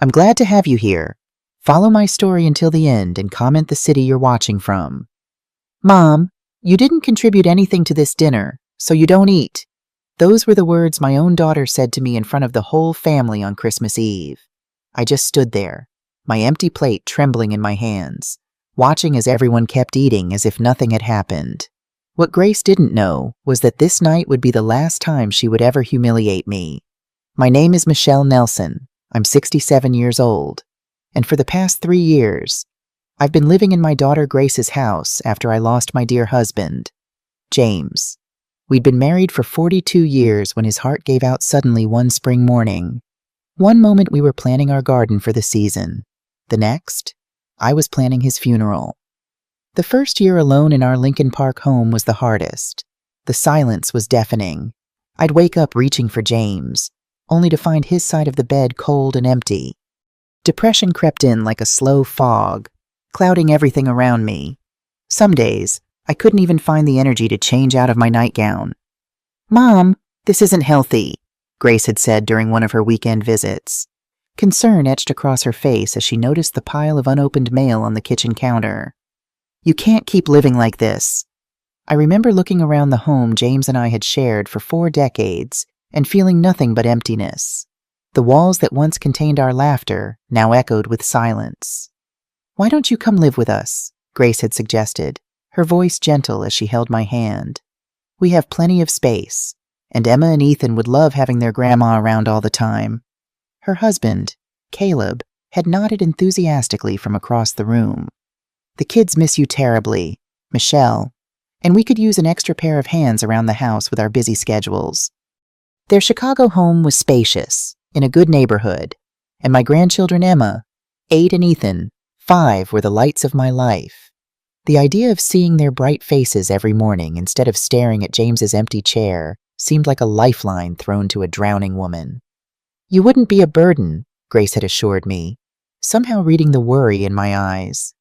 I'm glad to have you here. Follow my story until the end and comment the city you're watching from. Mom, you didn't contribute anything to this dinner, so you don't eat. Those were the words my own daughter said to me in front of the whole family on Christmas Eve. I just stood there, my empty plate trembling in my hands, watching as everyone kept eating as if nothing had happened. What Grace didn't know was that this night would be the last time she would ever humiliate me. My name is Michelle Nelson. I'm 67 years old, and for the past 3 years, I've been living in my daughter Grace's house after I lost my dear husband, James. We'd been married for 42 years when his heart gave out suddenly one spring morning. One moment we were planning our garden for the season. The next, I was planning his funeral. The first year alone in our Lincoln Park home was the hardest. The silence was deafening. I'd wake up reaching for James, only to find his side of the bed cold and empty. Depression crept in like a slow fog, clouding everything around me. Some days, I couldn't even find the energy to change out of my nightgown. Mom, this isn't healthy, Grace had said during one of her weekend visits. Concern etched across her face as she noticed the pile of unopened mail on the kitchen counter. You can't keep living like this. I remember looking around the home James and I had shared for 4 decades and feeling nothing but emptiness. The walls that once contained our laughter now echoed with silence. Why don't you come live with us? Grace had suggested, her voice gentle as she held my hand. We have plenty of space, and Emma and Ethan would love having their grandma around all the time. Her husband, Caleb, had nodded enthusiastically from across the room. The kids miss you terribly, Michelle, and we could use an extra pair of hands around the house with our busy schedules. Their Chicago home was spacious, in a good neighborhood, and my grandchildren Emma, 8, and Ethan, 5, were the lights of my life. The idea of seeing their bright faces every morning instead of staring at James's empty chair seemed like a lifeline thrown to a drowning woman. You wouldn't be a burden, Grace had assured me, somehow reading the worry in my eyes.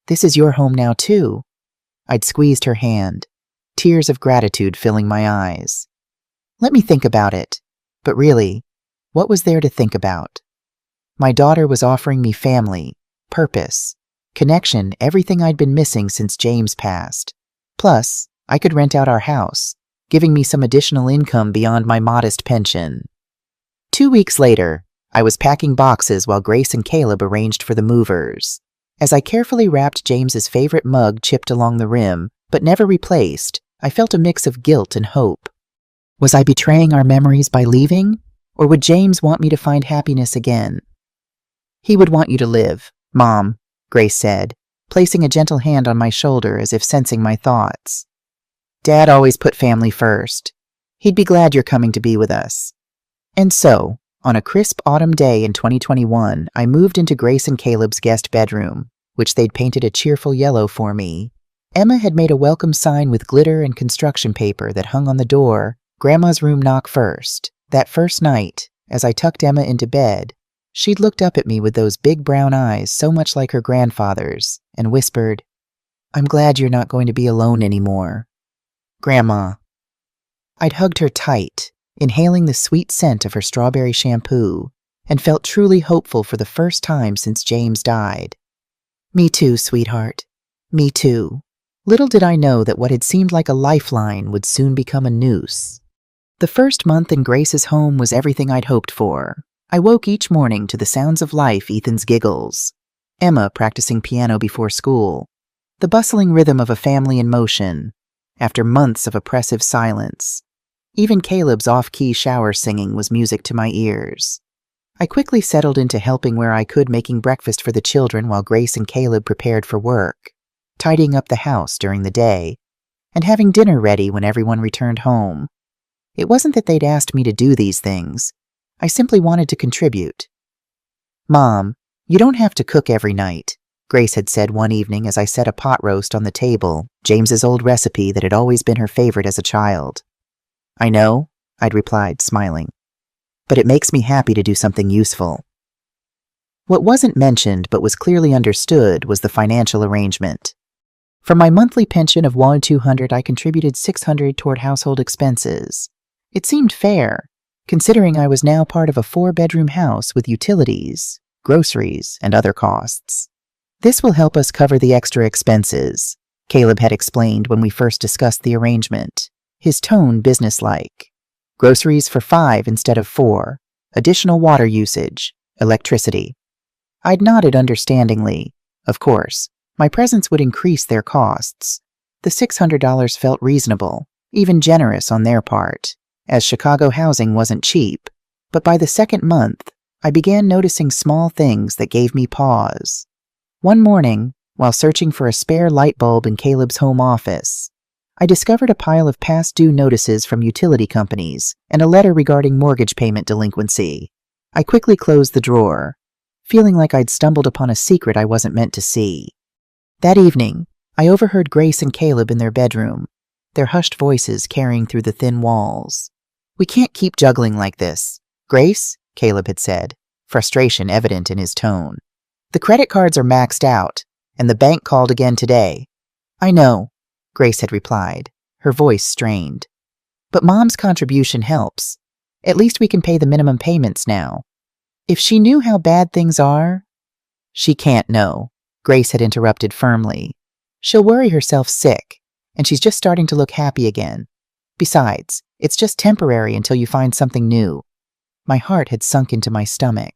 This is your home now, too. I'd squeezed her hand, tears of gratitude filling my eyes. Let me think about it. But really, what was there to think about? My daughter was offering me family, purpose, connection, everything I'd been missing since James passed. Plus, I could rent out our house, giving me some additional income beyond my modest pension. 2 weeks later, I was packing boxes while Grace and Caleb arranged for the movers. As I carefully wrapped James's favorite mug chipped along the rim, but never replaced, I felt a mix of guilt and hope. Was I betraying our memories by leaving, or would James want me to find happiness again? He would want you to live, Mom, Grace said, placing a gentle hand on my shoulder as if sensing my thoughts. Dad always put family first. He'd be glad you're coming to be with us. And so, on a crisp autumn day in 2021, I moved into Grace and Caleb's guest bedroom, which they'd painted a cheerful yellow for me. Emma had made a welcome sign with glitter and construction paper that hung on the door, Grandma's room knock first. That first night, as I tucked Emma into bed, she'd looked up at me with those big brown eyes so much like her grandfather's, and whispered, I'm glad you're not going to be alone anymore. Grandma. I'd hugged her tight, inhaling the sweet scent of her strawberry shampoo, and felt truly hopeful for the first time since James died. Me too, sweetheart. Me too. Little did I know that what had seemed like a lifeline would soon become a noose. The first month in Grace's home was everything I'd hoped for. I woke each morning to the sounds of life, Ethan's giggles, Emma practicing piano before school, the bustling rhythm of a family in motion, after months of oppressive silence. Even Caleb's off-key shower singing was music to my ears. I quickly settled into helping where I could, making breakfast for the children while Grace and Caleb prepared for work, tidying up the house during the day, and having dinner ready when everyone returned home. It wasn't that they'd asked me to do these things. I simply wanted to contribute. Mom, you don't have to cook every night, Grace had said one evening as I set a pot roast on the table, James's old recipe that had always been her favorite as a child. I know, I'd replied, smiling, but it makes me happy to do something useful. What wasn't mentioned but was clearly understood was the financial arrangement. From my monthly pension of $200, I contributed $600 toward household expenses. It seemed fair, considering I was now part of a 4-bedroom house with utilities, groceries, and other costs. This will help us cover the extra expenses, Caleb had explained when we first discussed the arrangement, his tone businesslike. Groceries for 5 instead of 4, additional water usage, electricity. I'd nodded understandingly. Of course, my presence would increase their costs. The $600 felt reasonable, even generous on their part, as Chicago housing wasn't cheap, but by the second month, I began noticing small things that gave me pause. One morning, while searching for a spare light bulb in Caleb's home office, I discovered a pile of past due notices from utility companies and a letter regarding mortgage payment delinquency. I quickly closed the drawer, feeling like I'd stumbled upon a secret I wasn't meant to see. That evening, I overheard Grace and Caleb in their bedroom, their hushed voices carrying through the thin walls. "We can't keep juggling like this. Grace," Caleb had said, frustration evident in his tone. "The credit cards are maxed out, and the bank called again today." "I know," Grace had replied, her voice strained. "But Mom's contribution helps. At least we can pay the minimum payments now. If she knew how bad things are—" "She can't know," Grace had interrupted firmly. "She'll worry herself sick, and she's just starting to look happy again. Besides, it's just temporary until you find something new." My heart had sunk into my stomach.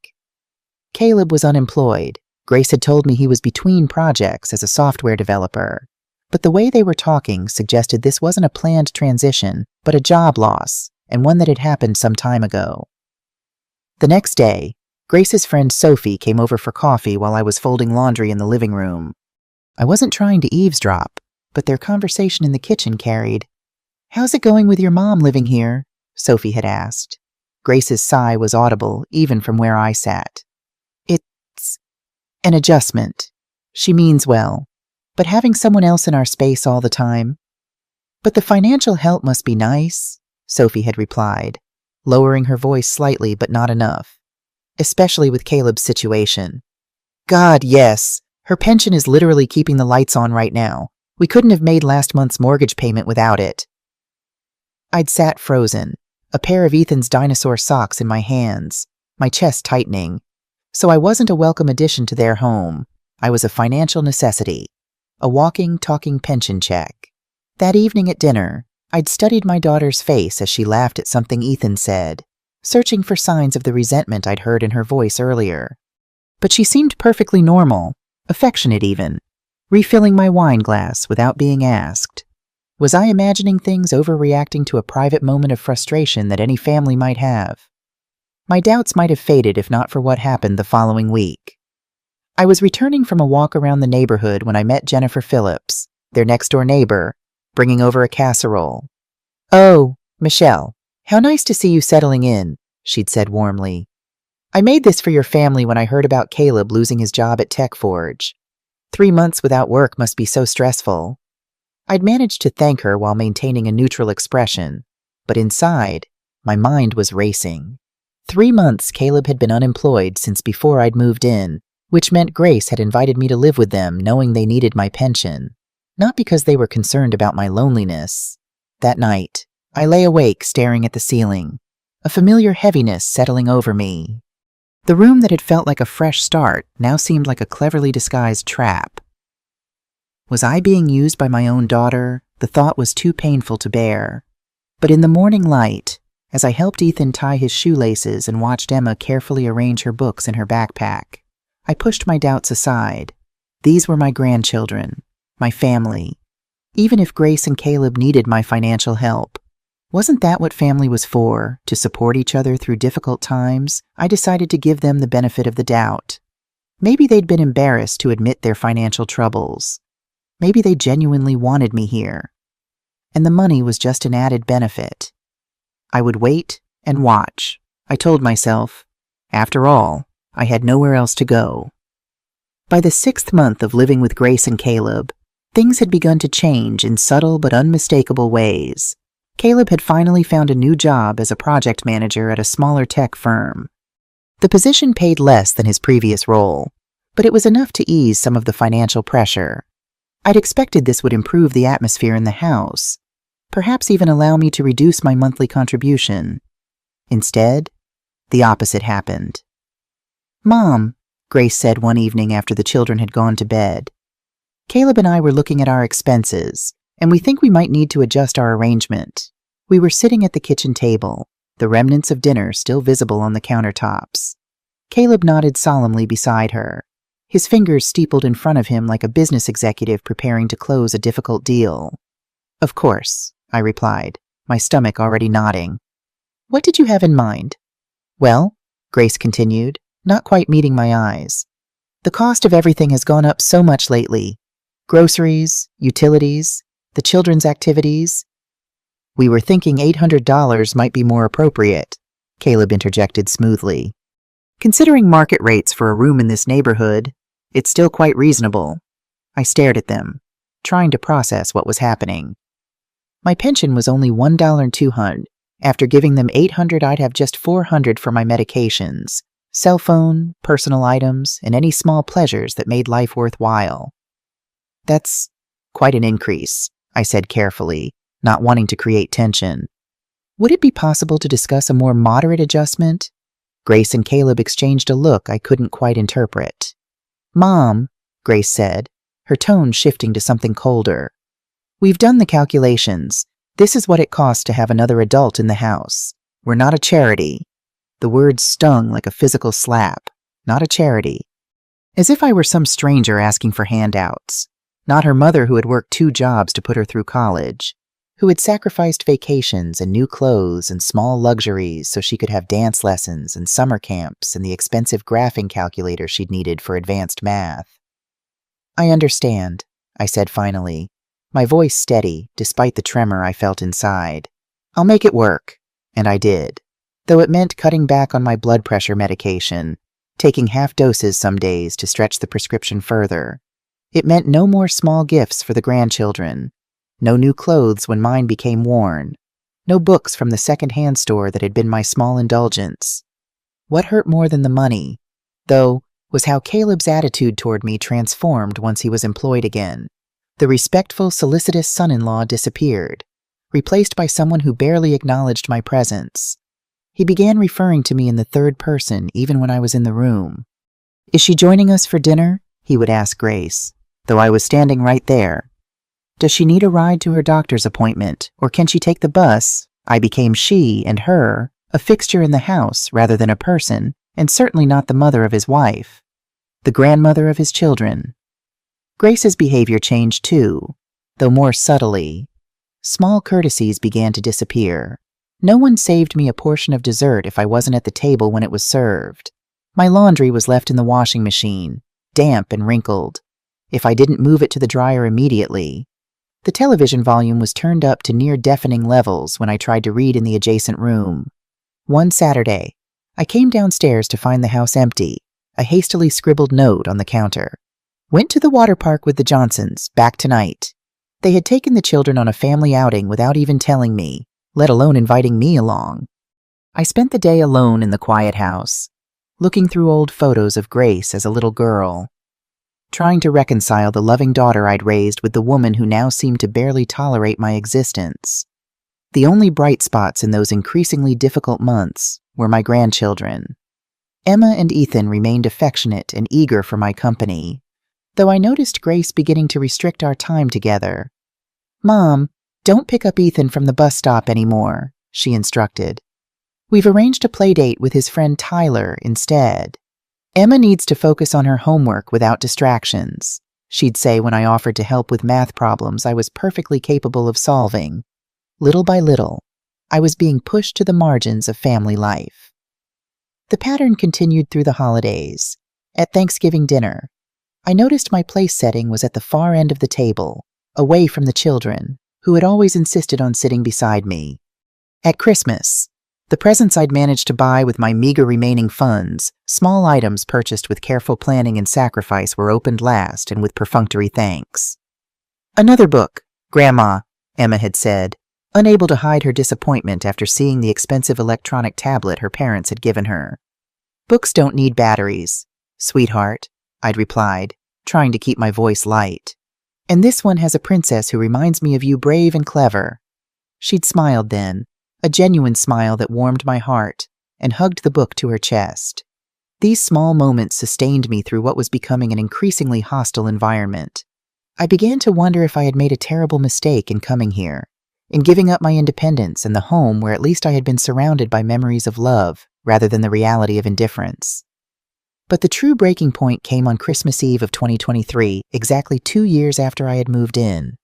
Caleb was unemployed. Grace had told me he was between projects as a software developer. But the way they were talking suggested this wasn't a planned transition, but a job loss, and one that had happened some time ago. The next day, Grace's friend Sophie came over for coffee while I was folding laundry in the living room. I wasn't trying to eavesdrop, but their conversation in the kitchen carried. "How's it going with your mom living here?" Sophie had asked. Grace's sigh was audible even from where I sat. "It's an adjustment. She means well. But having someone else in our space all the time—" "But the financial help must be nice," Sophie had replied, lowering her voice slightly but not enough. "Especially with Caleb's situation." "God, yes. Her pension is literally keeping the lights on right now. We couldn't have made last month's mortgage payment without it." I'd sat frozen, a pair of Ethan's dinosaur socks in my hands, my chest tightening. So I wasn't a welcome addition to their home. I was a financial necessity. A walking, talking pension check. That evening at dinner, I'd studied my daughter's face as she laughed at something Ethan said, searching for signs of the resentment I'd heard in her voice earlier. But she seemed perfectly normal, affectionate even, refilling my wine glass without being asked. Was I imagining things overreacting to a private moment of frustration that any family might have? My doubts might have faded if not for what happened the following week. I was returning from a walk around the neighborhood when I met Jennifer Phillips, their next-door neighbor, bringing over a casserole. "Oh, Michelle, how nice to see you settling in," she'd said warmly. "I made this for your family when I heard about Caleb losing his job at TechForge. 3 months without work must be so stressful." I'd managed to thank her while maintaining a neutral expression, but inside, my mind was racing. 3 months Caleb had been unemployed since before I'd moved in, which meant Grace had invited me to live with them knowing they needed my pension, not because they were concerned about my loneliness. That night, I lay awake staring at the ceiling, a familiar heaviness settling over me. The room that had felt like a fresh start now seemed like a cleverly disguised trap. Was I being used by my own daughter? The thought was too painful to bear. But in the morning light, as I helped Ethan tie his shoelaces and watched Emma carefully arrange her books in her backpack, I pushed my doubts aside. These were my grandchildren, my family. Even if Grace and Caleb needed my financial help, wasn't that what family was for, to support each other through difficult times? I decided to give them the benefit of the doubt. Maybe they'd been embarrassed to admit their financial troubles. Maybe they genuinely wanted me here. And the money was just an added benefit. I would wait and watch, I told myself. After all, I had nowhere else to go. By the 6th month of living with Grace and Caleb, things had begun to change in subtle but unmistakable ways. Caleb had finally found a new job as a project manager at a smaller tech firm. The position paid less than his previous role, but it was enough to ease some of the financial pressure. I'd expected this would improve the atmosphere in the house, perhaps even allow me to reduce my monthly contribution. Instead, the opposite happened. "Mom," Grace said one evening after the children had gone to bed, "Caleb and I were looking at our expenses, and we think we might need to adjust our arrangement." We were sitting at the kitchen table, the remnants of dinner still visible on the countertops. Caleb nodded solemnly beside her, his fingers steepled in front of him like a business executive preparing to close a difficult deal. "Of course," I replied, my stomach already nodding. "What did you have in mind?" "Well," Grace continued, not quite meeting my eyes, "the cost of everything has gone up so much lately. Groceries, utilities, the children's activities." "We were thinking $800 might be more appropriate," Caleb interjected smoothly. "Considering market rates for a room in this neighborhood, it's still quite reasonable." I stared at them, trying to process what was happening. My pension was only $1.02. After giving them $800, I'd have just $400 for my medications, cell phone, personal items, and any small pleasures that made life worthwhile. "That's quite an increase," I said carefully, not wanting to create tension. "Would it be possible to discuss a more moderate adjustment?" Grace and Caleb exchanged a look I couldn't quite interpret. "Mom," Grace said, her tone shifting to something colder, "we've done the calculations. This is what it costs to have another adult in the house. We're not a charity." The words stung like a physical slap. Not a charity. As if I were some stranger asking for handouts. Not her mother who had worked 2 jobs to put her through college, who had sacrificed vacations and new clothes and small luxuries so she could have dance lessons and summer camps and the expensive graphing calculator she'd needed for advanced math. "I understand," I said finally, my voice steady despite the tremor I felt inside. "I'll make it work." And I did, though it meant cutting back on my blood pressure medication, taking half doses some days to stretch the prescription further. It meant no more small gifts for the grandchildren, no new clothes when mine became worn, no books from the second-hand store that had been my small indulgence. What hurt more than the money, though, was how Caleb's attitude toward me transformed once he was employed again. The respectful, solicitous son-in-law disappeared, replaced by someone who barely acknowledged my presence. He began referring to me in the third person even when I was in the room. "Is she joining us for dinner?" he would ask Grace, though I was standing right there. "Does she need a ride to her doctor's appointment, or can she take the bus?" I became she and her, a fixture in the house rather than a person, and certainly not the mother of his wife, the grandmother of his children. Grace's behavior changed too, though more subtly. Small courtesies began to disappear. No one saved me a portion of dessert if I wasn't at the table when it was served. My laundry was left in the washing machine, damp and wrinkled, if I didn't move it to the dryer immediately. The television volume was turned up to near-deafening levels when I tried to read in the adjacent room. One Saturday, I came downstairs to find the house empty, a hastily scribbled note on the counter. "Went to the water park with the Johnsons, back tonight." They had taken the children on a family outing without even telling me, let alone inviting me along. I spent the day alone in the quiet house, looking through old photos of Grace as a little girl, trying to reconcile the loving daughter I'd raised with the woman who now seemed to barely tolerate my existence. The only bright spots in those increasingly difficult months were my grandchildren. Emma and Ethan remained affectionate and eager for my company, though I noticed Grace beginning to restrict our time together. "Mom, don't pick up Ethan from the bus stop anymore," she instructed. "We've arranged a play date with his friend Tyler instead. Emma needs to focus on her homework without distractions," she'd say when I offered to help with math problems I was perfectly capable of solving. Little by little, I was being pushed to the margins of family life. The pattern continued through the holidays. At Thanksgiving dinner, I noticed my place setting was at the far end of the table, away from the children, who had always insisted on sitting beside me. At Christmas, the presents I'd managed to buy with my meager remaining funds, small items purchased with careful planning and sacrifice, were opened last and with perfunctory thanks. "Another book, Grandma," Emma had said, unable to hide her disappointment after seeing the expensive electronic tablet her parents had given her. "Books don't need batteries, sweetheart," I'd replied, trying to keep my voice light. "And this one has a princess who reminds me of you, brave and clever." She'd smiled then, a genuine smile that warmed my heart, and hugged the book to her chest. These small moments sustained me through what was becoming an increasingly hostile environment. I began to wonder if I had made a terrible mistake in coming here, in giving up my independence and the home where at least I had been surrounded by memories of love rather than the reality of indifference. But the true breaking point came on Christmas Eve of 2023, exactly 2 years after I had moved in.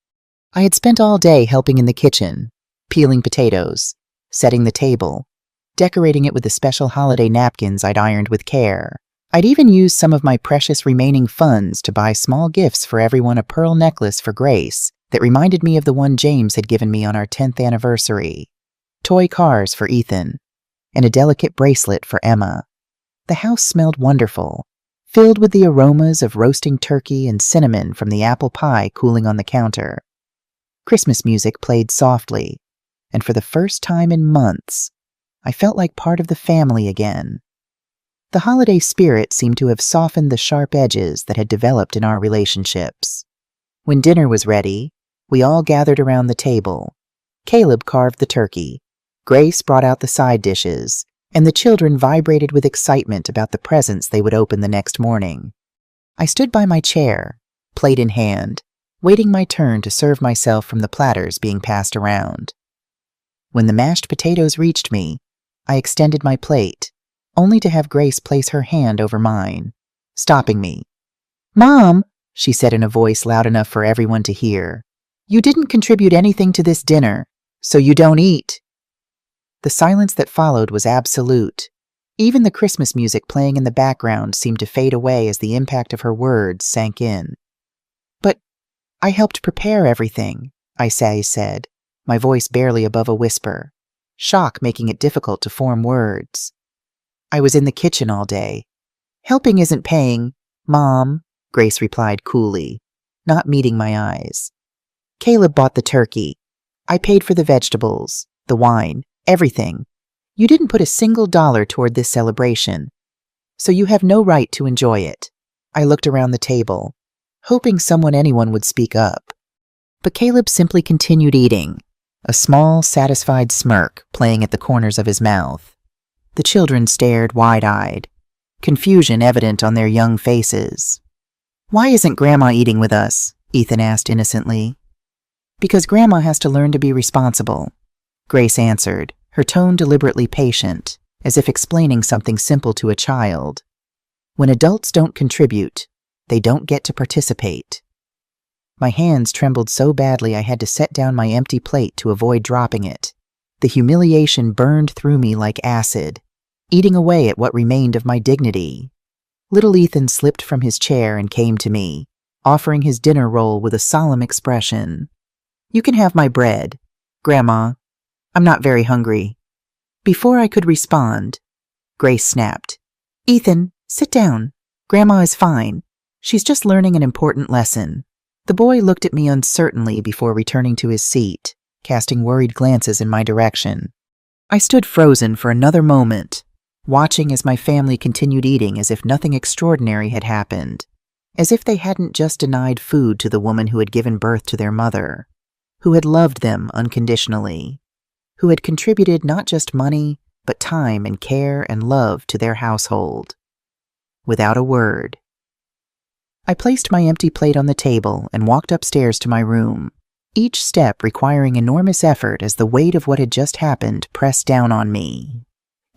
I had spent all day helping in the kitchen, peeling potatoes, setting the table, decorating it with the special holiday napkins I'd ironed with care. I'd even used some of my precious remaining funds to buy small gifts for everyone: a pearl necklace for Grace that reminded me of the one James had given me on our 10th anniversary, toy cars for Ethan, and a delicate bracelet for Emma. The house smelled wonderful, filled with the aromas of roasting turkey and cinnamon from the apple pie cooling on the counter. Christmas music played softly, and for the first time in months, I felt like part of the family again. The holiday spirit seemed to have softened the sharp edges that had developed in our relationships. When dinner was ready, we all gathered around the table. Caleb carved the turkey, Grace brought out the side dishes, and the children vibrated with excitement about the presents they would open the next morning. I stood by my chair, plate in hand, waiting my turn to serve myself from the platters being passed around. When the mashed potatoes reached me, I extended my plate, only to have Grace place her hand over mine, stopping me. "Mom," she said in a voice loud enough for everyone to hear, "you didn't contribute anything to this dinner, so you don't eat." The silence that followed was absolute. Even the Christmas music playing in the background seemed to fade away as the impact of her words sank in. "But I helped prepare everything," I said, my voice barely above a whisper, shock making it difficult to form words. "I was in the kitchen all day." "Helping isn't paying, Mom," Grace replied coolly, not meeting my eyes. "Caleb bought the turkey. I paid for the vegetables, the wine, everything. You didn't put a single dollar toward this celebration, so you have no right to enjoy it." I looked around the table, hoping anyone would speak up. But Caleb simply continued eating, a small, satisfied smirk playing at the corners of his mouth. The children stared wide-eyed, confusion evident on their young faces. "Why isn't Grandma eating with us?" Ethan asked innocently. "Because Grandma has to learn to be responsible," Grace answered, her tone deliberately patient, as if explaining something simple to a child. "When adults don't contribute, they don't get to participate." My hands trembled so badly I had to set down my empty plate to avoid dropping it. The humiliation burned through me like acid, eating away at what remained of my dignity. Little Ethan slipped from his chair and came to me, offering his dinner roll with a solemn expression. "You can have my bread, Grandma. I'm not very hungry." Before I could respond, Grace snapped, "Ethan, sit down. Grandma is fine. She's just learning an important lesson." The boy looked at me uncertainly before returning to his seat, casting worried glances in my direction. I stood frozen for another moment, watching as my family continued eating as if nothing extraordinary had happened, as if they hadn't just denied food to the woman who had given birth to their mother, who had loved them unconditionally, who had contributed not just money, but time and care and love to their household. Without a word, I placed my empty plate on the table and walked upstairs to my room, each step requiring enormous effort as the weight of what had just happened pressed down on me.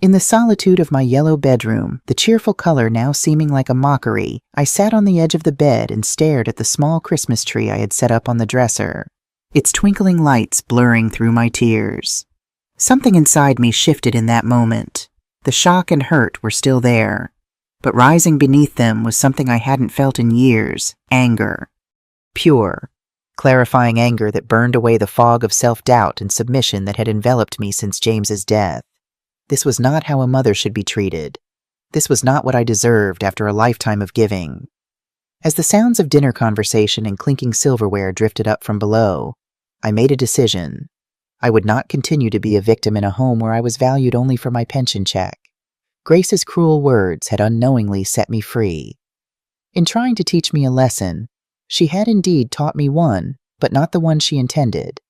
In the solitude of my yellow bedroom, the cheerful color now seeming like a mockery, I sat on the edge of the bed and stared at the small Christmas tree I had set up on the dresser, its twinkling lights blurring through my tears. Something inside me shifted in that moment. The shock and hurt were still there, but rising beneath them was something I hadn't felt in years: anger. Pure, clarifying anger that burned away the fog of self-doubt and submission that had enveloped me since James's death. This was not how a mother should be treated. This was not what I deserved after a lifetime of giving. As the sounds of dinner conversation and clinking silverware drifted up from below, I made a decision. I would not continue to be a victim in a home where I was valued only for my pension check. Grace's cruel words had unknowingly set me free. In trying to teach me a lesson, she had indeed taught me one, but not the one she intended.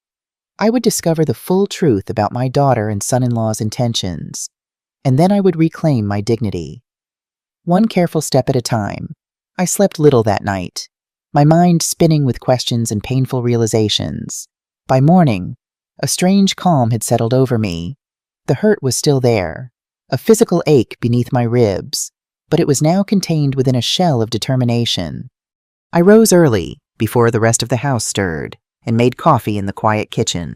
I would discover the full truth about my daughter and son-in-law's intentions, and then I would reclaim my dignity. One careful step at a time. I slept little that night, my mind spinning with questions and painful realizations. By morning, a strange calm had settled over me. The hurt was still there, a physical ache beneath my ribs, but it was now contained within a shell of determination. I rose early, before the rest of the house stirred, and made coffee in the quiet kitchen.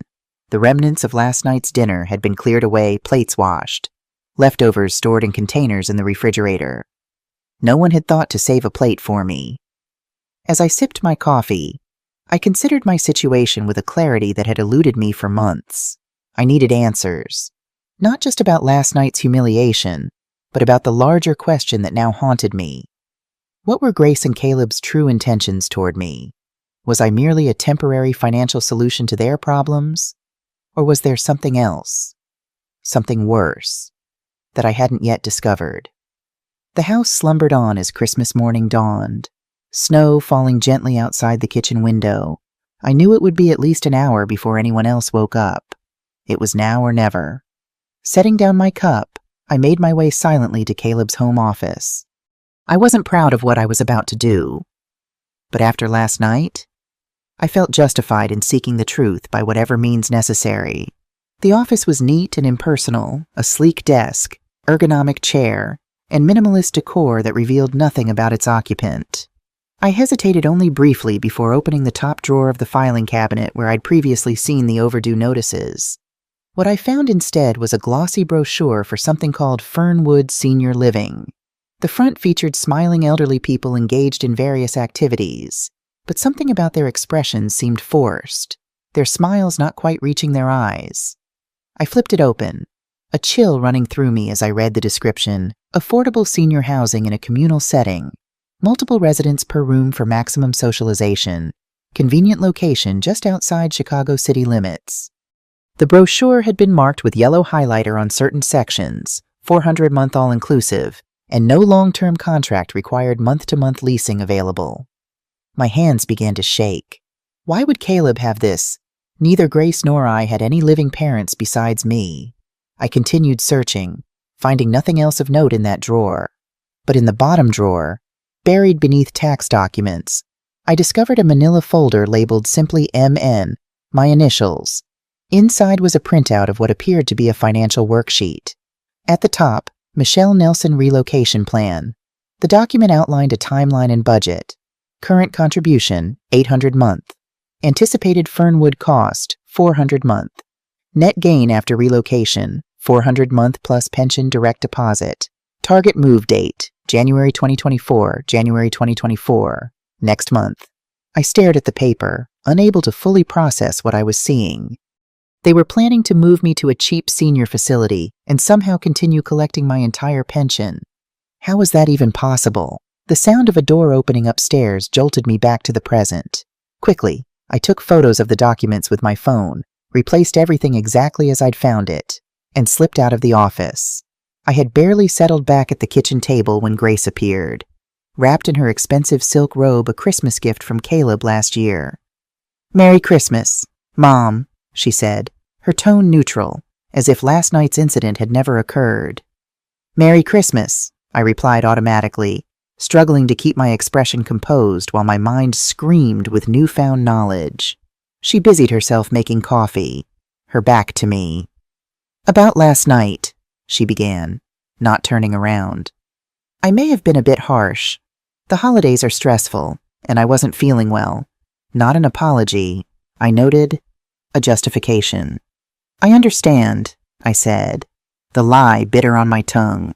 The remnants of last night's dinner had been cleared away, plates washed, leftovers stored in containers in the refrigerator. No one had thought to save a plate for me. As I sipped my coffee, I considered my situation with a clarity that had eluded me for months. I needed answers, not just about last night's humiliation, but about the larger question that now haunted me. What were Grace and Caleb's true intentions toward me? Was I merely a temporary financial solution to their problems? Or was there something else, something worse, that I hadn't yet discovered? The house slumbered on as Christmas morning dawned, snow falling gently outside the kitchen window. I knew it would be at least an hour before anyone else woke up. It was now or never. Setting down my cup, I made my way silently to Caleb's home office. I wasn't proud of what I was about to do, but after last night, I felt justified in seeking the truth by whatever means necessary. The office was neat and impersonal, a sleek desk, ergonomic chair, and minimalist decor that revealed nothing about its occupant. I hesitated only briefly before opening the top drawer of the filing cabinet where I'd previously seen the overdue notices. What I found instead was a glossy brochure for something called Fernwood Senior Living. The front featured smiling elderly people engaged in various activities, but something about their expressions seemed forced, their smiles not quite reaching their eyes. I flipped it open, a chill running through me as I read the description: affordable senior housing in a communal setting, multiple residents per room for maximum socialization, convenient location just outside Chicago city limits. The brochure had been marked with yellow highlighter on certain sections, 400 month all-inclusive, and no long-term contract required month-to-month leasing available. My hands began to shake. Why would Caleb have this? Neither Grace nor I had any living parents besides me. I continued searching, finding nothing else of note in that drawer. But in the bottom drawer, buried beneath tax documents, I discovered a manila folder labeled simply MN, my initials. Inside was a printout of what appeared to be a financial worksheet. At the top, Michelle Nelson Relocation Plan. The document outlined a timeline and budget. Current contribution, $800 month. Anticipated Fernwood cost, $400 month. Net gain after relocation, $400 month plus pension direct deposit. Target move date, January 2024, January 2024, next month. I stared at the paper, unable to fully process what I was seeing. They were planning to move me to a cheap senior facility and somehow continue collecting my entire pension. How was that even possible? The sound of a door opening upstairs jolted me back to the present. Quickly, I took photos of the documents with my phone, replaced everything exactly as I'd found it, and slipped out of the office. I had barely settled back at the kitchen table when Grace appeared, wrapped in her expensive silk robe, a Christmas gift from Caleb last year. "Merry Christmas, Mom," she said, her tone neutral, as if last night's incident had never occurred. "Merry Christmas," I replied automatically, struggling to keep my expression composed while my mind screamed with newfound knowledge. She busied herself making coffee, her back to me. "About last night," she began, not turning around. "I may have been a bit harsh. The holidays are stressful, and I wasn't feeling well. Not an apology," I noted, a justification. "I understand," I said, the lie bitter on my tongue.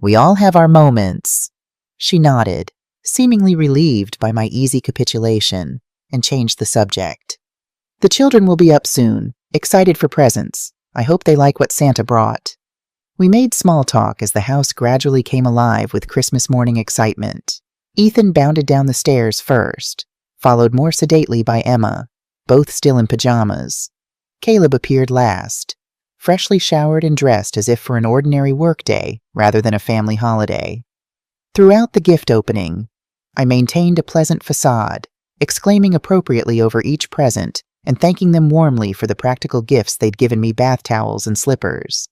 "We all have our moments." She nodded, seemingly relieved by my easy capitulation, and changed the subject. "The children will be up soon, excited for presents. I hope they like what Santa brought." We made small talk as the house gradually came alive with Christmas morning excitement. Ethan bounded down the stairs first, followed more sedately by Emma, both still in pajamas. Caleb appeared last, freshly showered and dressed as if for an ordinary workday rather than a family holiday. Throughout the gift opening, I maintained a pleasant facade, exclaiming appropriately over each present and thanking them warmly for the practical gifts they'd given me: bath towels and slippers.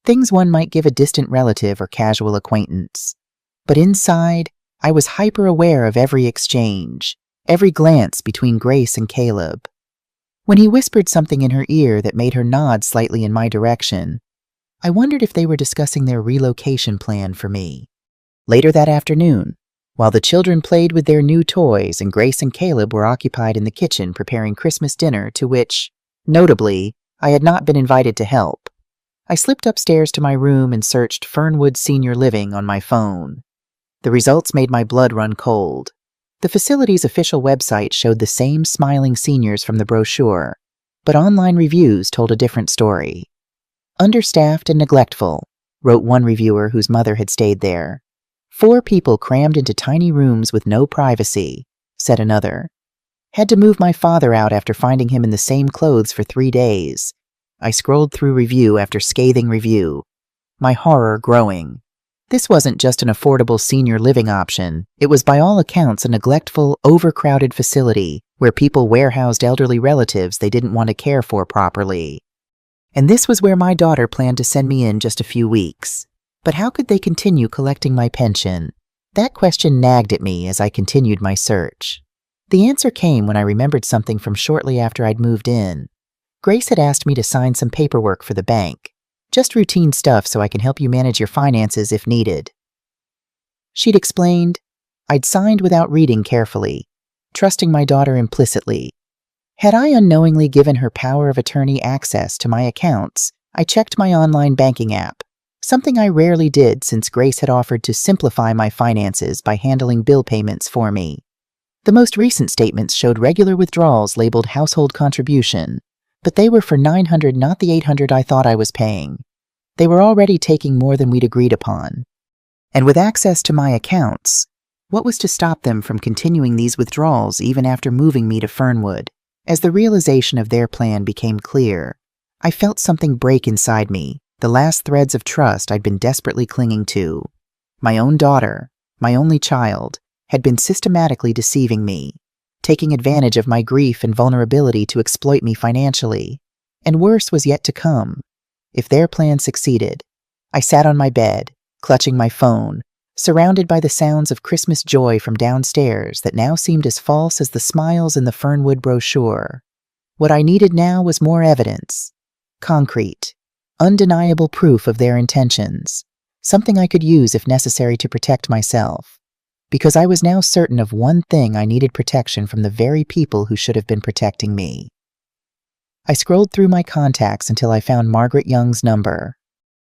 Things one might give a distant relative or casual acquaintance. But inside, I was hyper-aware of every exchange, every glance between Grace and Caleb. When he whispered something in her ear that made her nod slightly in my direction, I wondered if they were discussing their relocation plan for me. Later that afternoon, while the children played with their new toys and Grace and Caleb were occupied in the kitchen preparing Christmas dinner to which, notably, I had not been invited to help, I slipped upstairs to my room and searched Fernwood Senior Living on my phone. The results made my blood run cold. The facility's official website showed the same smiling seniors from the brochure, but online reviews told a different story. "Understaffed and neglectful," wrote one reviewer whose mother had stayed there. "4 people crammed into tiny rooms with no privacy," said another. "Had to move my father out after finding him in the same clothes for 3 days." I scrolled through review after scathing review, my horror growing. This wasn't just an affordable senior living option. It was by all accounts a neglectful, overcrowded facility where people warehoused elderly relatives they didn't want to care for properly. And this was where my daughter planned to send me in just a few weeks. But how could they continue collecting my pension? That question nagged at me as I continued my search. The answer came when I remembered something from shortly after I'd moved in. Grace had asked me to sign some paperwork for the bank. Just routine stuff so I can help you manage your finances if needed. She'd explained. I'd signed without reading carefully, trusting my daughter implicitly. Had I unknowingly given her power of attorney access to my accounts, I checked my online banking app, something I rarely did since Grace had offered to simplify my finances by handling bill payments for me. The most recent statements showed regular withdrawals labeled household contribution, but they were for $900, not the $800 I thought I was paying. They were already taking more than we'd agreed upon. And with access to my accounts, what was to stop them from continuing these withdrawals even after moving me to Fernwood? As the realization of their plan became clear, I felt something break inside me, the last threads of trust I'd been desperately clinging to. My own daughter, my only child, had been systematically deceiving me, taking advantage of my grief and vulnerability to exploit me financially. And worse was yet to come. If their plan succeeded, I sat on my bed, clutching my phone, surrounded by the sounds of Christmas joy from downstairs that now seemed as false as the smiles in the Fernwood brochure. What I needed now was more evidence. Concrete, undeniable proof of their intentions. Something I could use if necessary to protect myself. Because I was now certain of one thing: I needed protection from the very people who should have been protecting me. I scrolled through my contacts until I found Margaret Young's number.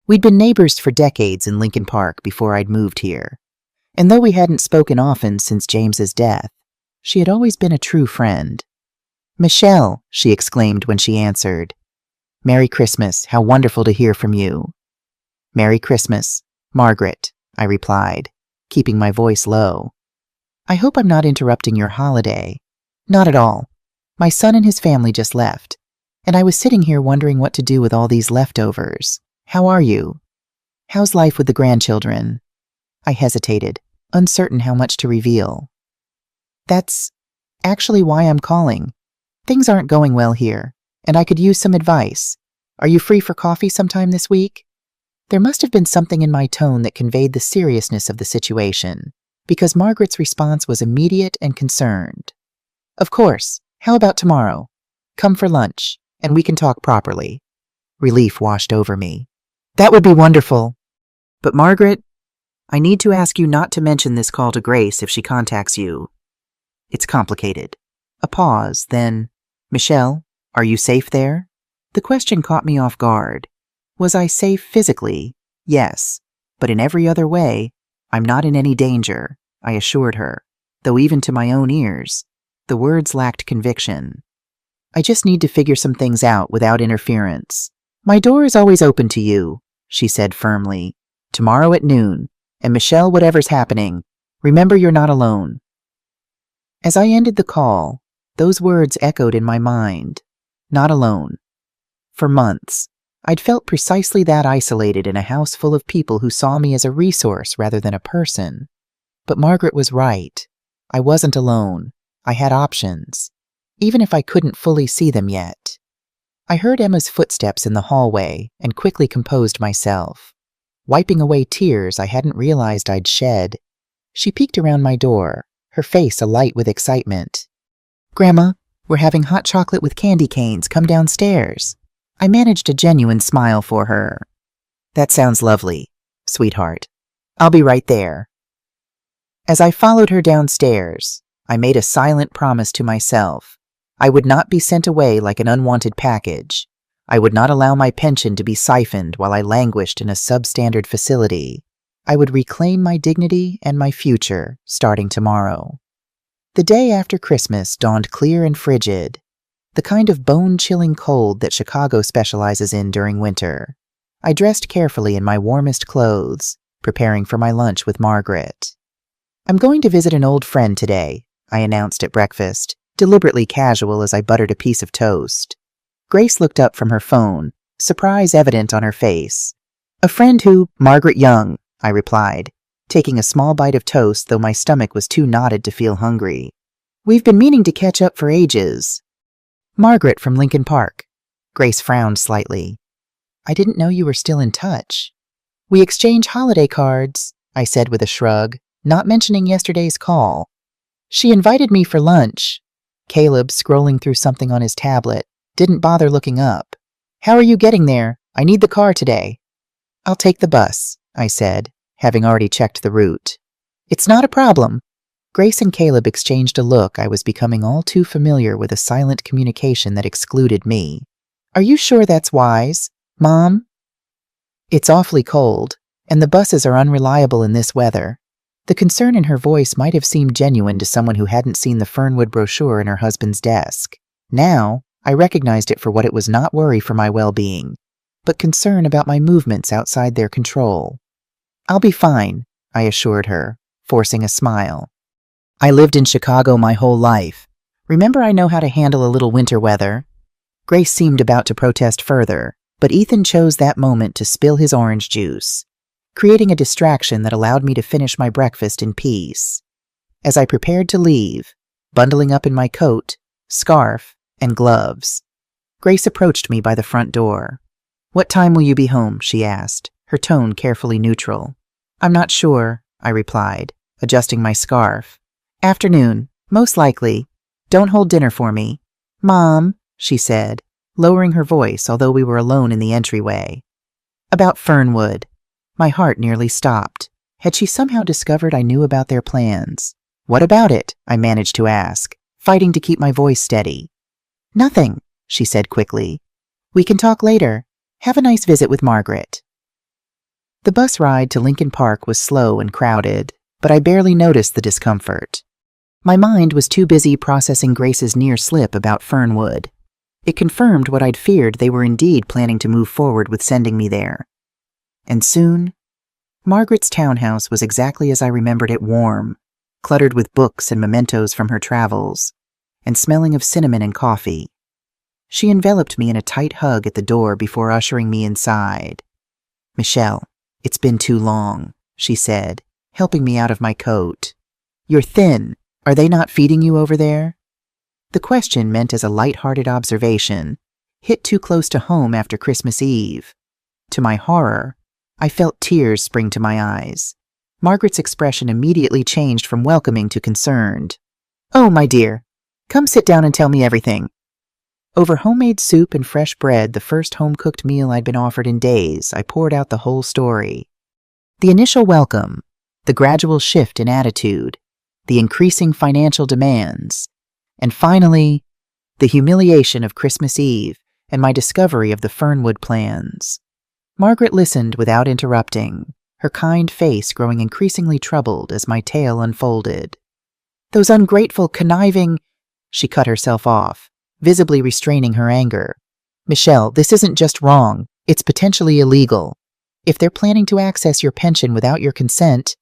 We'd been neighbors for decades in Lincoln Park before I'd moved here. And though we hadn't spoken often since James's death, she had always been a true friend. "Michelle," she exclaimed when she answered. "Merry Christmas. How wonderful to hear from you." "Merry Christmas, Margaret," I replied, keeping my voice low. "I hope I'm not interrupting your holiday." "Not at all. My son and his family just left, and I was sitting here wondering what to do with all these leftovers. How are you? How's life with the grandchildren?" I hesitated, uncertain how much to reveal. "That's actually why I'm calling. Things aren't going well here, and I could use some advice. Are you free for coffee sometime this week?" There must have been something in my tone that conveyed the seriousness of the situation, because Margaret's response was immediate and concerned. "Of course. How about tomorrow? Come for lunch, and we can talk properly." Relief washed over me. "That would be wonderful. But Margaret, I need to ask you not to mention this call to Grace if she contacts you. It's complicated." A pause, then, "Michelle, are you safe there?" The question caught me off guard. Was I safe physically? Yes. But in every other way, I'm not in any danger, I assured her, though even to my own ears, the words lacked conviction. "I just need to figure some things out without interference. My door is always open to you," she said firmly. "Tomorrow at noon. And Michelle, whatever's happening, remember you're not alone." As I ended the call, those words echoed in my mind. Not alone. For months, I'd felt precisely that, isolated in a house full of people who saw me as a resource rather than a person. But Margaret was right. I wasn't alone. I had options. even if I couldn't fully see them yet. I heard Emma's footsteps in the hallway and quickly composed myself, wiping away tears I hadn't realized I'd shed. She peeked around my door, her face alight with excitement. "Grandma, we're having hot chocolate with candy canes. Come downstairs." I managed a genuine smile for her. "That sounds lovely, sweetheart. I'll be right there." As I followed her downstairs, I made a silent promise to myself. I would not be sent away like an unwanted package. I would not allow my pension to be siphoned while I languished in a substandard facility. I would reclaim my dignity and my future starting tomorrow. The day after Christmas dawned clear and frigid, the kind of bone-chilling cold that Chicago specializes in during winter. I dressed carefully in my warmest clothes, preparing for my lunch with Margaret. "I'm going to visit an old friend today," I announced at breakfast, deliberately casual as I buttered a piece of toast. Grace looked up from her phone, surprise evident on her face. "A friend who—" "Margaret Young," I replied, taking a small bite of toast though my stomach was too knotted to feel hungry. "We've been meaning to catch up for ages." "Margaret from Lincoln Park." Grace frowned slightly. "I didn't know you were still in touch." "We exchange holiday cards," I said with a shrug, not mentioning yesterday's call. "She invited me for lunch." Caleb, scrolling through something on his tablet, didn't bother looking up. "How are you getting there? I need the car today." "I'll take the bus," I said, having already checked the route. "It's not a problem." Grace and Caleb exchanged a look I was becoming all too familiar with, a silent communication that excluded me. "Are you sure that's wise, Mom?" "It's awfully cold, and the buses are unreliable in this weather." The concern in her voice might have seemed genuine to someone who hadn't seen the Fernwood brochure in her husband's desk. Now, I recognized it for what it was: not worry for my well-being, but concern about my movements outside their control. "I'll be fine," I assured her, forcing a smile. "I lived in Chicago my whole life. Remember, I know how to handle a little winter weather." Grace seemed about to protest further, but Ethan chose that moment to spill his orange juice, creating a distraction that allowed me to finish my breakfast in peace. As I prepared to leave, bundling up in my coat, scarf, and gloves, Grace approached me by the front door. "What time will you be home?" she asked, her tone carefully neutral. "I'm not sure," I replied, adjusting my scarf. "Afternoon, most likely. Don't hold dinner for me." "Mom," she said, lowering her voice although we were alone in the entryway. "About Fernwood." My heart nearly stopped. Had she somehow discovered I knew about their plans? "What about it?" I managed to ask, fighting to keep my voice steady. "Nothing," she said quickly. "We can talk later. Have a nice visit with Margaret." The bus ride to Lincoln Park was slow and crowded, but I barely noticed the discomfort. My mind was too busy processing Grace's near slip about Fernwood. It confirmed what I'd feared: they were indeed planning to move forward with sending me there. And soon, Margaret's townhouse was exactly as I remembered it: warm, cluttered with books and mementos from her travels, and smelling of cinnamon and coffee. She enveloped me in a tight hug at the door before ushering me inside. "Michelle, it's been too long," she said, helping me out of my coat. "You're thin. Are they not feeding you over there?" The question, meant as a light-hearted observation, hit too close to home after Christmas Eve. To my horror, I felt tears spring to my eyes. Margaret's expression immediately changed from welcoming to concerned. "Oh, my dear, come sit down and tell me everything." Over homemade soup and fresh bread, the first home-cooked meal I'd been offered in days, I poured out the whole story. The initial welcome, the gradual shift in attitude, the increasing financial demands, and finally, the humiliation of Christmas Eve and my discovery of the Fernwood plans. Margaret listened without interrupting, her kind face growing increasingly troubled as my tale unfolded. "Those ungrateful, conniving—" She cut herself off, visibly restraining her anger. "Michelle, this isn't just wrong, it's potentially illegal. If they're planning to access your pension without your consent—"